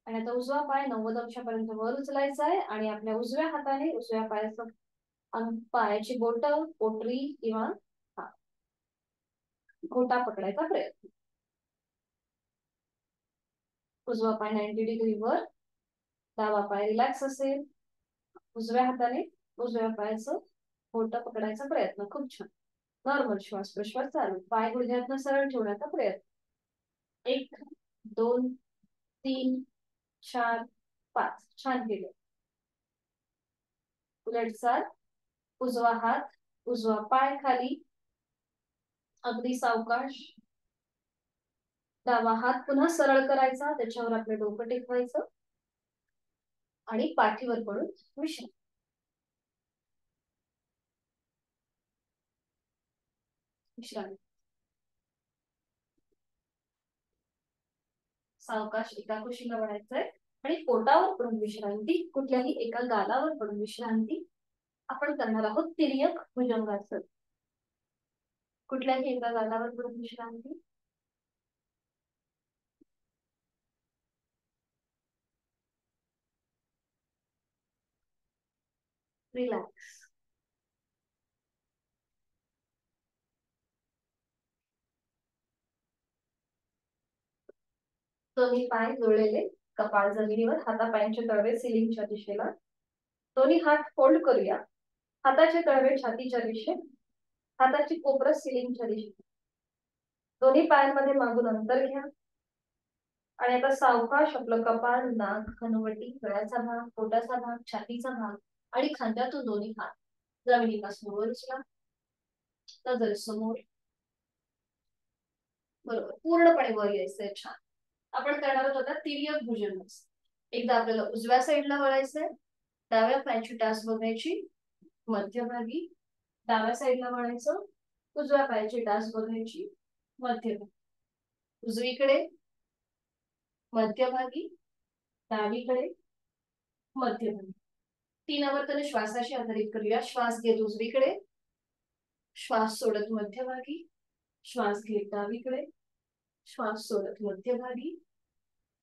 आणि आता उजवा पाय 90 अंशापर्यंत वर उचलायचा आहे आणि आपल्या उजव्या हाताने उजव्या पायाचं पायाची बोट, पोटरी किंवा घोटा पकडायचा प्रयत्न. उजवा पाय 90 डिग्री वर, डावा पाय रिलॅक्स असेल. उजव्या हाताने उजव्या पायाचं घोटा पकडायचा प्रयत्न. खूप छान. नॉर्मल श्वास प्रश्वास चालू. पाय गुडघ्यातनं सरळ ठेवण्याचा प्रयत्न. 1 2 3 4 5. छान केलं. उलटचाल. उजवा हात उजवा पाय खाली, अगदी सावकाश. डावा हात पुन्हा सरळ करायचा, त्याच्यावर आपलं डोकं टेकवायचं आणि पाठीवर पडून विश्रांती. विश्रांती. सावकाश एका कुशीला वळायचंय आणि पोटावर पडून विश्रांती, कुठल्याही एका गालावर पडून विश्रांती. आपण करणार आहोत तिर्यक भुजंगासन. कुठल्याही एका गालावर पडून विश्रांती. रिलॅक्स. दोन्ही पाय जोडलेले, कपाळ जमिनीवर, हातापायांचे तळवे सिलिंगच्या दिशेला. दोन्ही हात फोल्ड करूया. हाताचे तळवे छातीच्या दिशेत, हाताची कोपरं सिलिंगच्या दिशेत. दोन्ही पायांमध्ये मागून अंतर घ्या. आणि आता सावकाश आपलं कपाळ, नाक, हनुवटी, गळ्याचा भाग, पोटाचा भाग, छातीचा भाग आणि खांद्यातून दोन्ही हात जमिनीपासून वर उचला. नजर समोर. बरोबर. पूर्णपणे वर यायचंय. छान. आपण करणार आहोत आता तिर्यक भुजंगासन. एकदा आपल्याला उजव्या साईडला वळायचंय. डाव्या पायाची टाच बघायची मध्यभागी. डाव्या साईडला वळायचं. उजव्या पायाची टाच बघायची मध्यभागी. उजवीकडे, मध्यभागी, डावीकडे, मध्यभागी. 3 आवर्तने श्वासाशी आधारित करूया. श्वास घेत उजवीकडे, श्वास सोडत मध्यभागी, श्वास घेत डावीकडे, श्वास सोडत मध्यभागी,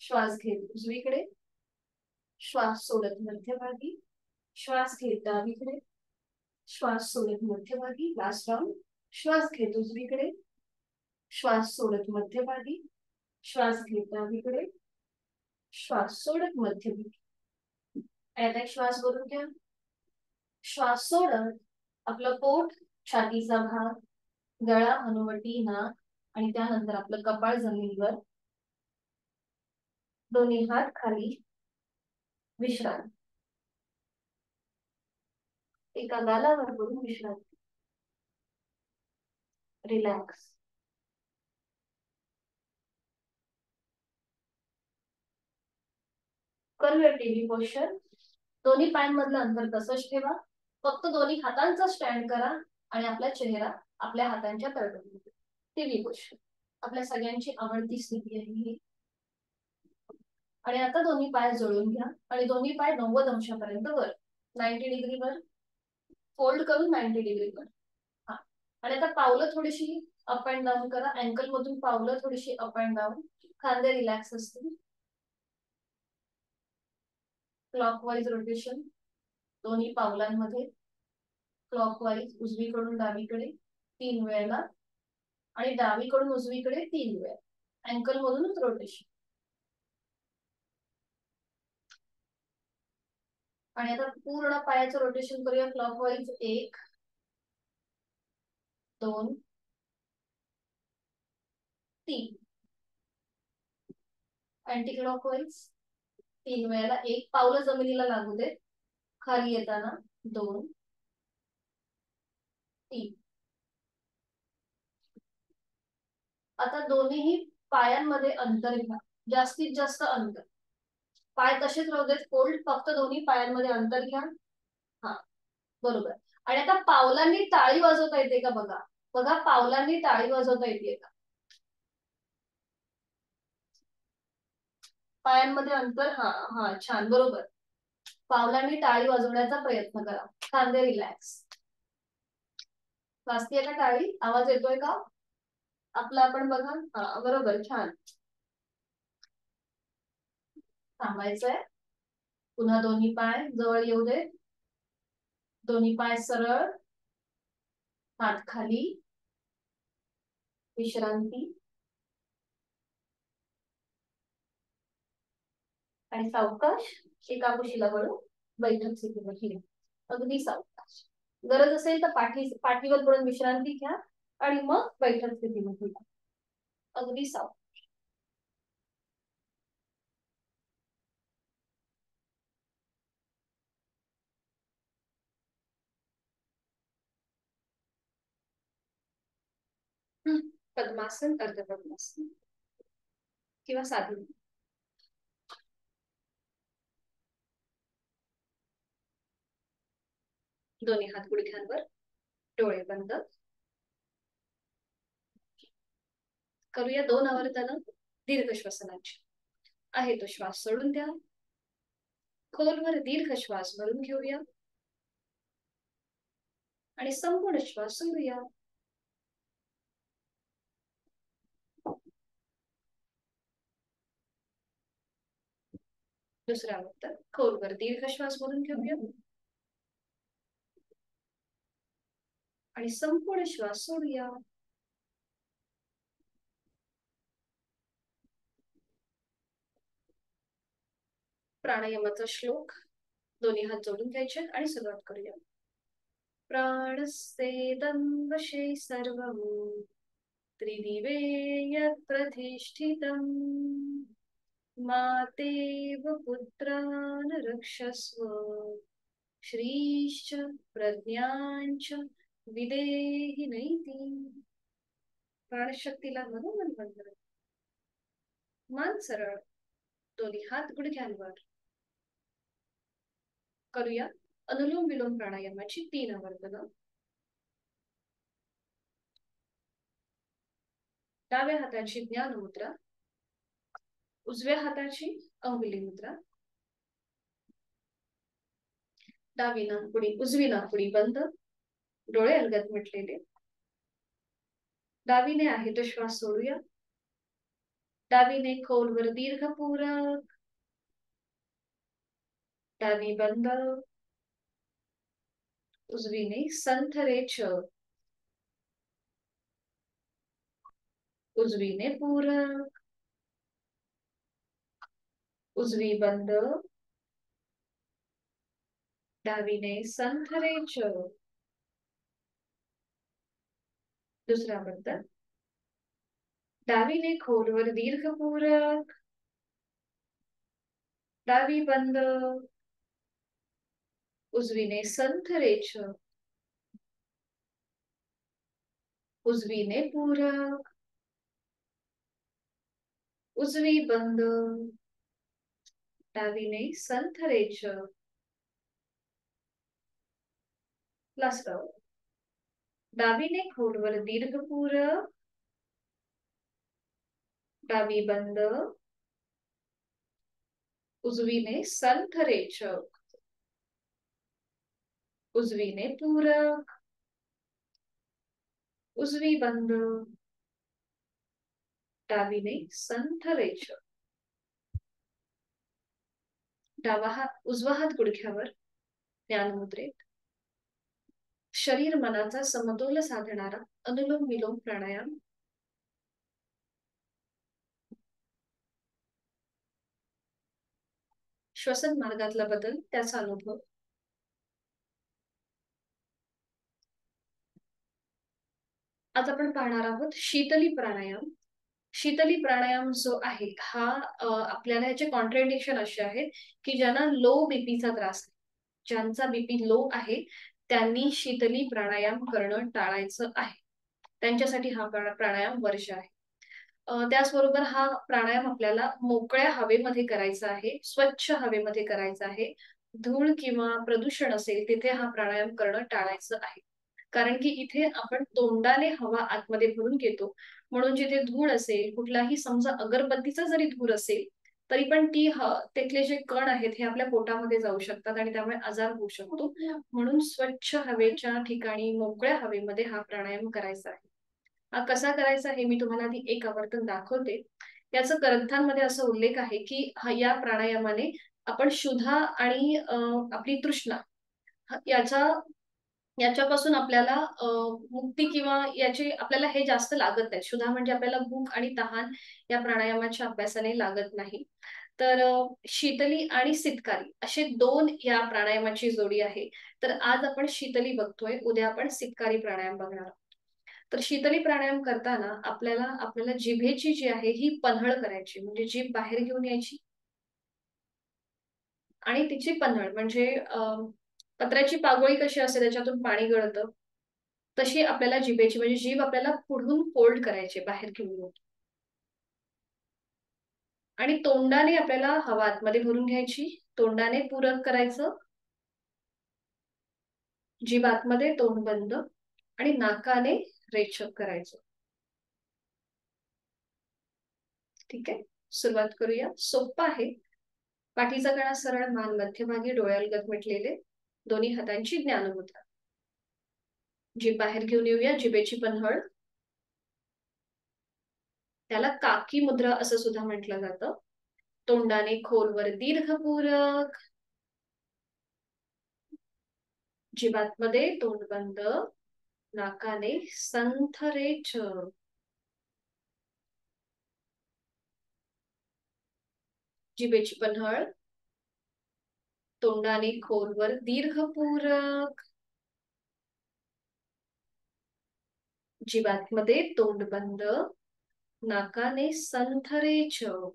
श्वास घेत उजवीकडे, श्वास सोडत मध्यभागी, श्वास घेत डावीकडे, श्वास सोडत मध्यभागी. Last round. श्वास घेत उजवीकडे, श्वास सोडत मध्यभागी, श्वास घेत डावीकडे, श्वास सोडत मध्यभागी. आता एक श्वास भरून घ्या. श्वास सोडत आपलं पोट, छातीचा भाग, गळा, हनुवटी, नाक आणि त्यानंतर आपलं कपाळ जमिनीवर. दोन्ही हात खाली, विश्रांती. एका गालावर पडून विश्रांती. रिलॅक्स. करूया टीव्ही पोश्चर. दोन्ही पायांमधलं अंतर तसंच ठेवा. फक्त दोन्ही हातांचा स्टँड करा आणि आपला चेहरा आपल्या हातांच्या तळव्यामध्ये. टीव्ही पोश्चर आपल्या सगळ्यांची आवडती स्थिती आहे. आणि आता दोन्ही पाय जोडून घ्या आणि दोन्ही पाय 90 अंशापर्यंत वर, 90 डिग्री वर फोल्ड करून 90 डिग्री वर. आणि आता पावलं थोडीशी अप अँड डाऊन करा. अँकल मधून पावलं थोडीशी अप अँड डाऊन. खांदे रिलॅक्स असतील. क्लॉकवाईज रोटेशन दोन्ही पावलांमध्ये. क्लॉकवाईज उजवीकडून डावीकडे 3 वेळेला आणि डावीकडून उजवीकडे 3 वेळा. अँकल मधूनच रोटेशन. आणि आता पूर्ण पायाचं रोटेशन करूया क्लॉकवाईज. 1 2 3. अँटी क्लॉकवाईज 3 वेळेला. 1 पावलं जमिनीला लागू देत. खाली येताना 2 3. आता दोन्ही पायांमध्ये अंतर घ्या. जास्तीत जास्त अंतर. पाय तसेच राहू देत फोल्ड. फक्त दोन्ही पायांमध्ये अंतर घ्या. हा बरोबर. आणि आता पावलांनी टाळी वाजवता येते का बघा. बघा पावलांनी टाळी वाजवता येते का. पायांमध्ये अंतर. हा हा छान बरोबर. पावलांनी टाळी वाजवण्याचा प्रयत्न करा. खांदे रिलॅक्स. वाजतीये का टाळी. आवाज येतोय का आपला. आपण बघा. हा बरोबर छान. थांबायचंय. पुन्हा दोन्ही पाय जवळ येऊ दे. दोन्ही पाय सरळ. हात खाली. विश्रांती. आणि सावकाश एका कुशीला वळू. बैठक स्थितीमध्ये. अगदी सावकाश. गरज असेल तर पाठीवर पडून विश्रांती घ्या आणि मग बैठक स्थितीमध्ये. अगदी सावकाश. पद्मासन अर्ध पद्मासन किंवा साधी. दोन्ही हात गुडघ्यांवर. डोळे बंद. करूया 2 आवर्तन दीर्घ श्वसनाची. आहे तो श्वास सोडून द्या. खोलवर दीर्घ श्वास भरून घेऊया आणि संपूर्ण श्वास सोडूया. दुसरा आवर्तन खोलवर दीर्घ श्वास भरून घेऊया आणि संपूर्ण श्वास सोडूया. प्राणायामाचा श्लोक. दोन्ही हात जोडून घ्यायचे आणि सुरुवात करूया. प्राणस्तेदं वशे सर्वं त्रिदिवे यत् प्रतिष्ठितम् मातेव पुत्रान् रक्षस्व श्रीश्च प्रज्ञांच विदेहि नैति. प्राणशक्तीला मनोमन बंद. मान सरळ. दोन्ही हात गुडघ्यांवर. करूया अनुलोम विलोम प्राणायामाची 3 आवर्तन. डाव्या हाताची ज्ञान मुद्रा. उजव्या हाताची अंगुली मुद्रा. डावी नाकपुडी उजवी नाकपुडी बंद. डोळे अलगद मिटलेले. डावीने आहे तो श्वास सोडूया. डावीने खोलवर दीर्घ पूरक. डावी बंद. उजवीने संथ रेच. उजवीने पूरक. उजवी बंद. डावीने संथ रेच. दुसरा वर्तन. डावीने खोलवर दीर्घ पूरक. डावी बंद. उजवीने संथ रेच. उजवीने पूरक. उजवी बंद. डावीने संथ रेच. लास्ट. डावीने खोलवर दीर्घ पूरक. डावी बंद. उजवीने संथ रेच. उजवीने पूरक. उजवी बंद, डावीने संथ रेच. डावा हात, उजवा हात गुडघ्यावर, ज्ञान मुद्रेत. शरीर मनाचा समतोल साधणारा अनुलोम विलोम प्राणायाम. श्वसन मार्गातला बदल, त्याचा अनुभव. आज आपण पाहणार आहोत शीतली प्राणायाम. शीतली प्राणायाम जो आहे हा आपल्याला याचे कॉन्ट्राइंडिकेशन असे आहेत की ज्यांना लो बीपीचा त्रास आहे, ज्यांचा बीपी लो आहे त्यांनी शीतली प्राणायाम करणं टाळायचं आहे. त्यांच्यासाठी हा प्राणायाम वर्ष आहे. त्याचबरोबर हा प्राणायाम आपल्याला मोकळ्या हवेमध्ये करायचा आहे, स्वच्छ हवेमध्ये करायचा आहे. धूळ किंवा प्रदूषण असेल तिथे हा प्राणायाम करणं टाळायचं आहे. कारण की इथे आपण तोंडाने हवा आतमध्ये भरून घेतो, म्हणून जिथे धूळ असेल, कुठलाही समजा अगरबत्तीचा जरी धूर असेल तरी पण तिथले जे कण आहेत हे आपल्या पोटामध्ये जाऊ शकतात आणि त्यामुळे आजार होऊ शकतो. म्हणून स्वच्छ हवेच्या ठिकाणी मोकळ्या हवेमध्ये हा प्राणायाम करायचा आहे. हा कसा करायचा हे मी तुम्हाला आधी एक आवर्तन दाखवते. याचा ग्रंथांमध्ये असा उल्लेख आहे की या प्राणायामाने आपण क्षुधा आणि आपली तृष्णा याचा याच्यापासून आपल्याला मुक्ती किंवा याची आपल्याला हे जास्त लागत नाही. क्षुधा म्हणजे आपल्याला भूक आणि तहान या प्राणायामाच्या अभ्यासाने लागत नाही. तर शीतली आणि सितकारी असे दोन या प्राणायामाची जोडी आहे. तर आज आपण शीतली बघतोय, उद्या आपण सितकारी प्राणायाम बघणार आहोत. तर शीतली प्राणायाम करताना आपल्याला आपल्याला जिभेची जी आहे ही पन्हळ करायची, म्हणजे जीभ बाहेर घेऊन यायची आणि तिची पन्हळ म्हणजे पत्र्याची पागोळी कशी असते त्याच्यातून पाणी गळतं, तशी आपल्याला जिभेची म्हणजे जीभ आपल्याला पुढून फोल्ड करायची बाहेर घेऊन आणि तोंडाने आपल्याला हवा आतमध्ये भरून घ्यायची. तोंडाने पूरक करायचं, जीभ आतमध्ये, तोंड बंद आणि नाकाने रेचक करायचं. ठीक आहे, सुरुवात करूया. सोप्पा आहे. पाठीचा कणा सरळ, मान मध्यभागी, डोळ्यालगत मिटलेले, दोन्ही हातांची ज्ञानमुद्रा. जीभ बाहेर घेऊन येऊया. जिभेची पन्हळ, त्याला काकी मुद्रा असं सुद्धा म्हटलं जातं. तोंडाने खोलवर दीर्घपूरक, जिभातमध्ये, तोंड बंद, नाकाने संथ रेचक. जिभेची पन्हळ, तोंडाने खोलवर दीर्घपूरक, जिभातमध्ये, तोंड बंद, नाकाने संथ रेचक.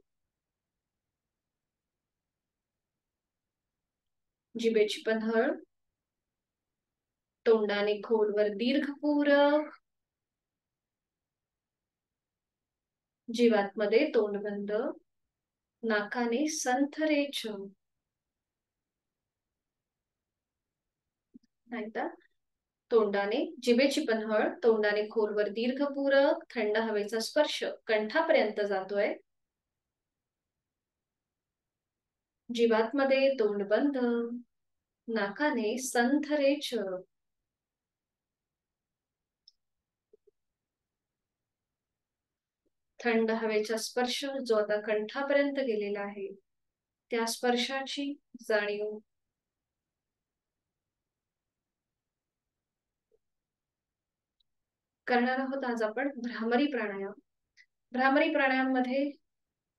जिभेची पन्हळ, तोंडाने खोलवर दीर्घपूरक, जिभातमध्ये, तोंड बंद, नाकाने संथ रेचक. एकदा तोंडाने, जिभेची पन्हळ, तोंडाने खोलवर दीर्घपूरक, थंड हवेचा स्पर्श कंठापर्यंत जातोय. जिभातमध्ये, तोंड बंद, नाकाने संथ रेचक. थंड हवेचा स्पर्श जो आता कंठापर्यंत गेलेला आहे त्या स्पर्शाची जाणीव. करणार आहोत आज आपण भ्रामरी प्राणायाम. भ्रामरी प्राणायाम मध्ये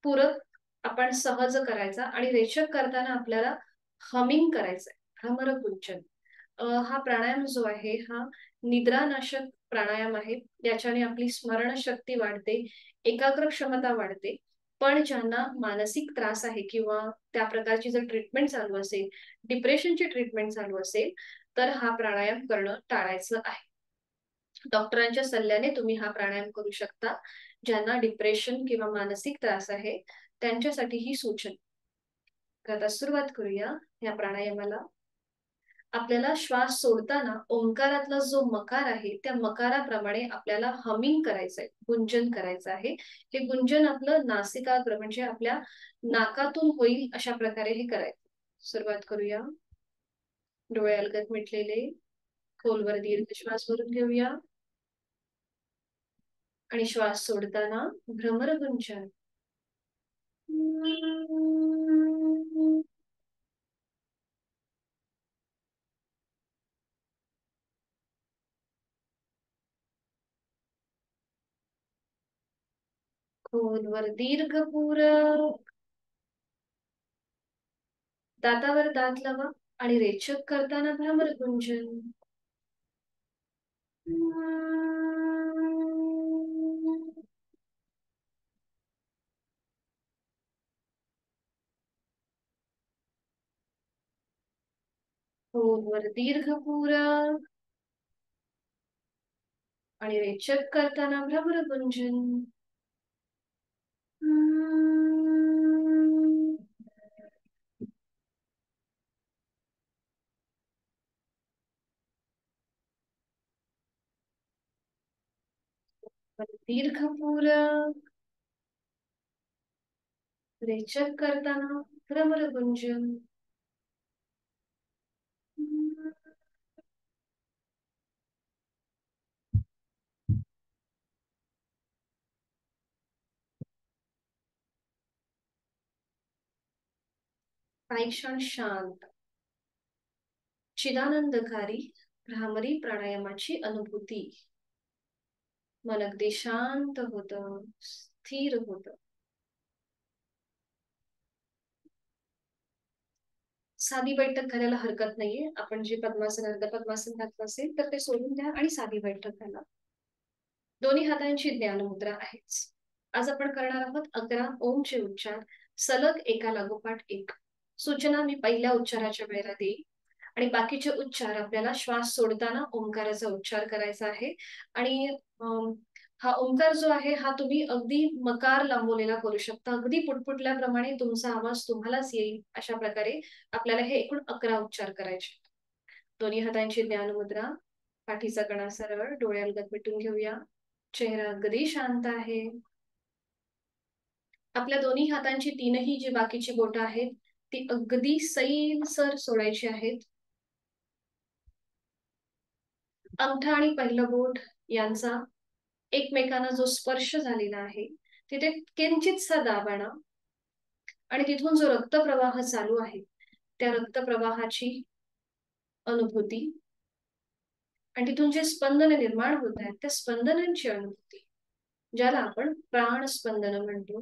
पूरक आपण सहज करायचा आणि रेचक करताना आपल्याला हमिंग करायचंय, भ्रमर गुंजन. हा प्राणायाम जो आहे हा निद्रानाशक प्राणायाम आहे. याच्याने आपली स्मरणशक्ती वाढते, एकाग्र क्षमता वाढते. पण ज्यांना मानसिक त्रास आहे किंवा त्या प्रकारची जर ट्रीटमेंट चालू असेल, डिप्रेशनची ट्रीटमेंट चालू असेल, तर हा प्राणायाम करणं टाळायचं आहे. डॉक्टरांच्या सल्ल्याने तुम्ही हा प्राणायाम करू शकता. ज्यांना डिप्रेशन किंवा मानसिक त्रास आहे त्यांच्यासाठी ही सूचना. आता सुरुवात करूया या प्राणायामाला. आपल्याला श्वास सोडताना ओंकारातला जो मकार आहे त्या मकाराप्रमाणे आपल्याला हमिंग करायचंय, गुंजन करायचं आहे. हे गुंजन आपलं नासिकाग्र म्हणजे आपल्या नाकातून होईल अशा प्रकारे हे करायचं. सुरुवात करूया. डोळे अलगद मिटलेले, खोलवर दीर्घ श्वास भरून घेऊया. आणि श्वास सोडताना भ्रमरगुंजन. खोलवर दीर्घ पूरक. दातावर दात लावा आणि रेचक करताना भ्रमरगुंजन. खोलवर दीर्घ पूरक आणि रेचक करताना भ्रमरगुंजन. दीर्घ पूरक रेचक करताना भ्रमरगुंजन. काही क्षण शांत चिदानंदकारी भ्रामरी प्राणायामाची अनुभूती. मन अगदी शांत होत, स्थिर होत. साधी बैठक घालायला हरकत नाहीये. आपण जे पद्मासन अर्ध पद्मासन घातलं असेल तर ते सोडून द्या आणि साधी बैठक घाला. दोन्ही हातांची ज्ञान मुद्रा आहेच. आज आपण करणार आहोत 11 ओमचे उच्चार सलग एका लागोपाठ एक. सूचना मी पहिल्या उच्चाराच्या वेळेला देईन आणि बाकीचे उच्चार आपल्याला श्वास सोडताना ओंकाराचा उच्चार करायचा आहे. आणि हा ओंकार जो आहे हा तुम्ही अगदी मकार लांबवलेला करू शकता. अगदी पुटपुटल्याप्रमाणे तुमचा आवाज तुम्हालाच येईल अशा प्रकारे आपल्याला हे एकूण 11 उच्चार करायचे. दोन्ही हातांची ज्ञान मुद्रा, पाठीचा कणा सरळ, डोळे अलगद मिटून घेऊया. चेहरा अगदी शांत आहे. आपल्या दोन्ही हातांची तीनही जी बाकीची बोटं आहेत ती अगदी सैलसर सोडायची आहेत. अंगठा आणि पहिलं बोट यांचा एकमेकांना जो स्पर्श झालेला आहे तिथे किंचितसा दाब आणा आणि तिथून जो रक्तप्रवाह चालू आहे त्या रक्तप्रवाहाची अनुभूती आणि तिथून जे स्पंदन निर्माण होत आहेत त्या स्पंदनांची अनुभूती, ज्याला आपण प्राणस्पंदन म्हणतो.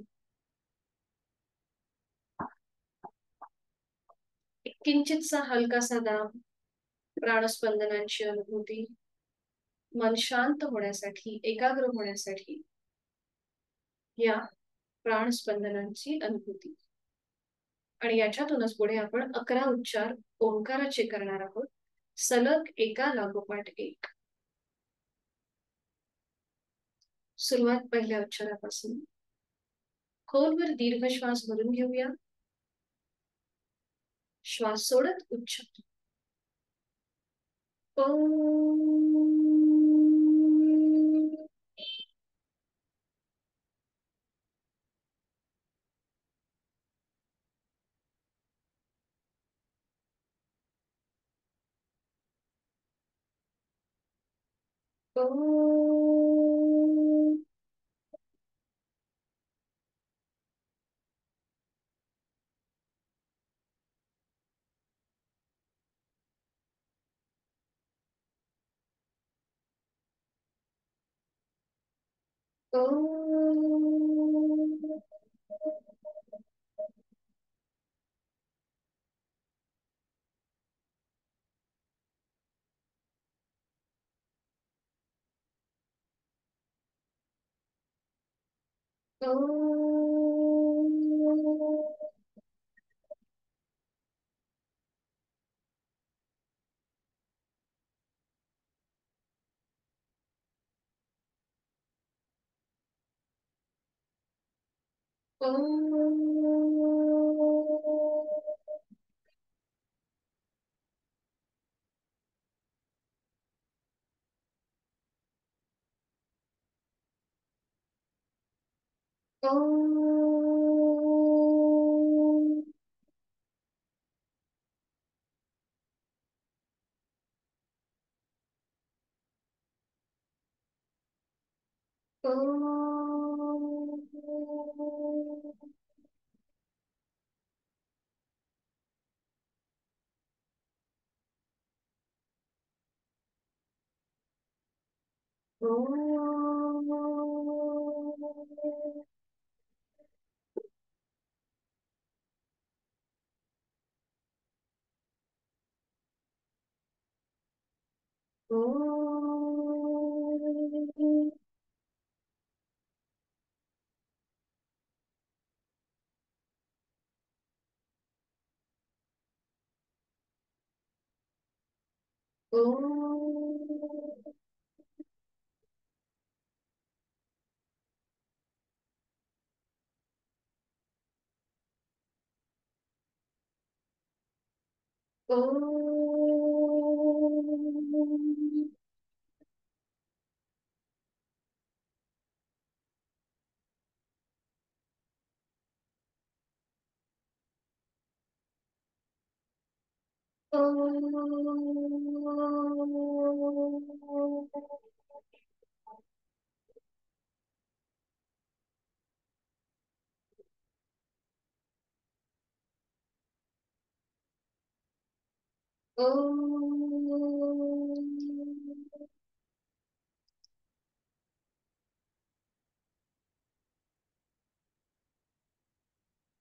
किंचितसा हलकासा दाब, प्राणस्पंदनांची अनुभूती. मन शांत होण्यासाठी, एकाग्र होण्यासाठी या प्राणस्पंदनांची अनुभूती. आणि याच्यातूनच पुढे आपण 11 उच्चार ओंकाराचे करणार आहोत सलग एका लागोपाठ एक. सुरुवात पहिल्या उच्चारापासून. खोलवर दीर्घ श्वास भरून घेऊया. श्वास सोडत उच्चार.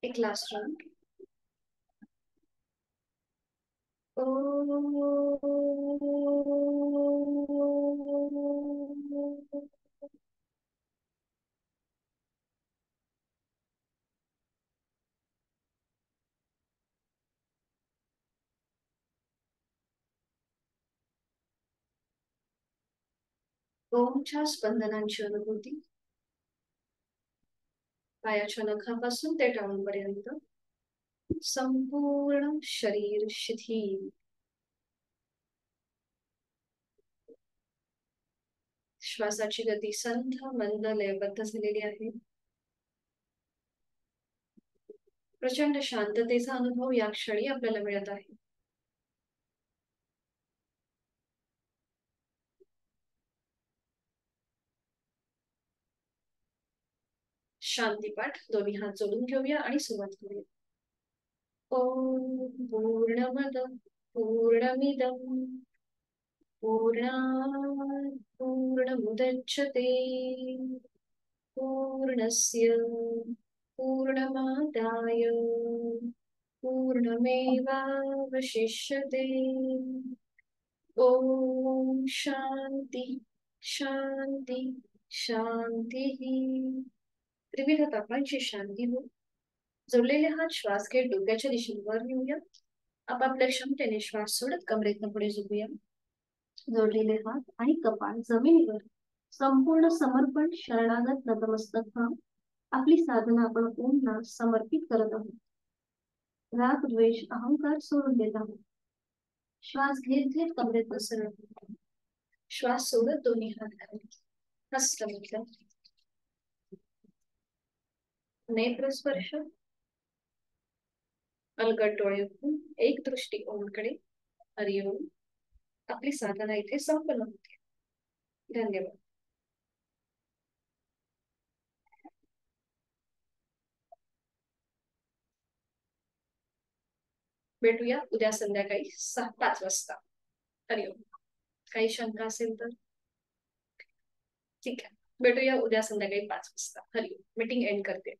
एक लास्ट राउंड। ओमच्या स्पंदनांची अनुभूती पायाच्या नखापासून ते टाळूंपर्यंत संपूर्ण शरीर शिथिल, श्वासाची गती संथ मंद लयबद्ध झालेली आहे। प्रचंड शांततेचा अनुभव या क्षणी आपल्याला मिळत आहे। शांतीपाठ दोन्ही हात जोडून घेऊया आणि सुरुवात करूया। ओम पूर्णमद पूर्णमिदं पूर्णात् पूर्णमुदच्यते पूर्णस्य पूर्णमादाय पूर्णमेवावशिष्यते। ओम शांती शांती शांती। त्रिविध तापांची शांती हो। जोडलेले हात श्वास घेत डोक्याच्या दिशेने वर नेऊया। आपापल्या क्षमतेने श्वास सोडत कमरेतनं पुढे झुकूया। जोडलेले हात आणि कपाळ जमिनीवर संपूर्ण समर्पण शरणागत नतमस्तक व्हा। आपली साधना आपण ओमला समर्पित करत आहोत। राग द्वेष अहंकार सोडून देत आहोत। श्वास घेत घेत कमरेत पसरत, श्वास सोडत दोन्ही हात खाली हस्त म्हटलं। नेत्र स्पर्श, अलगद डोळे उघडून एक दृष्टी ओमकडे। हरिओम। आपली साधना इथे संपन्न होते। धन्यवाद। भेटूया उद्या संध्याकाळी 5 वाजता। हरिओम। काही शंका असेल तर ठीक आहे, भेटूया उद्या संध्याकाळी 5 वाजता। हरिओम। मीटिंग एंड करते।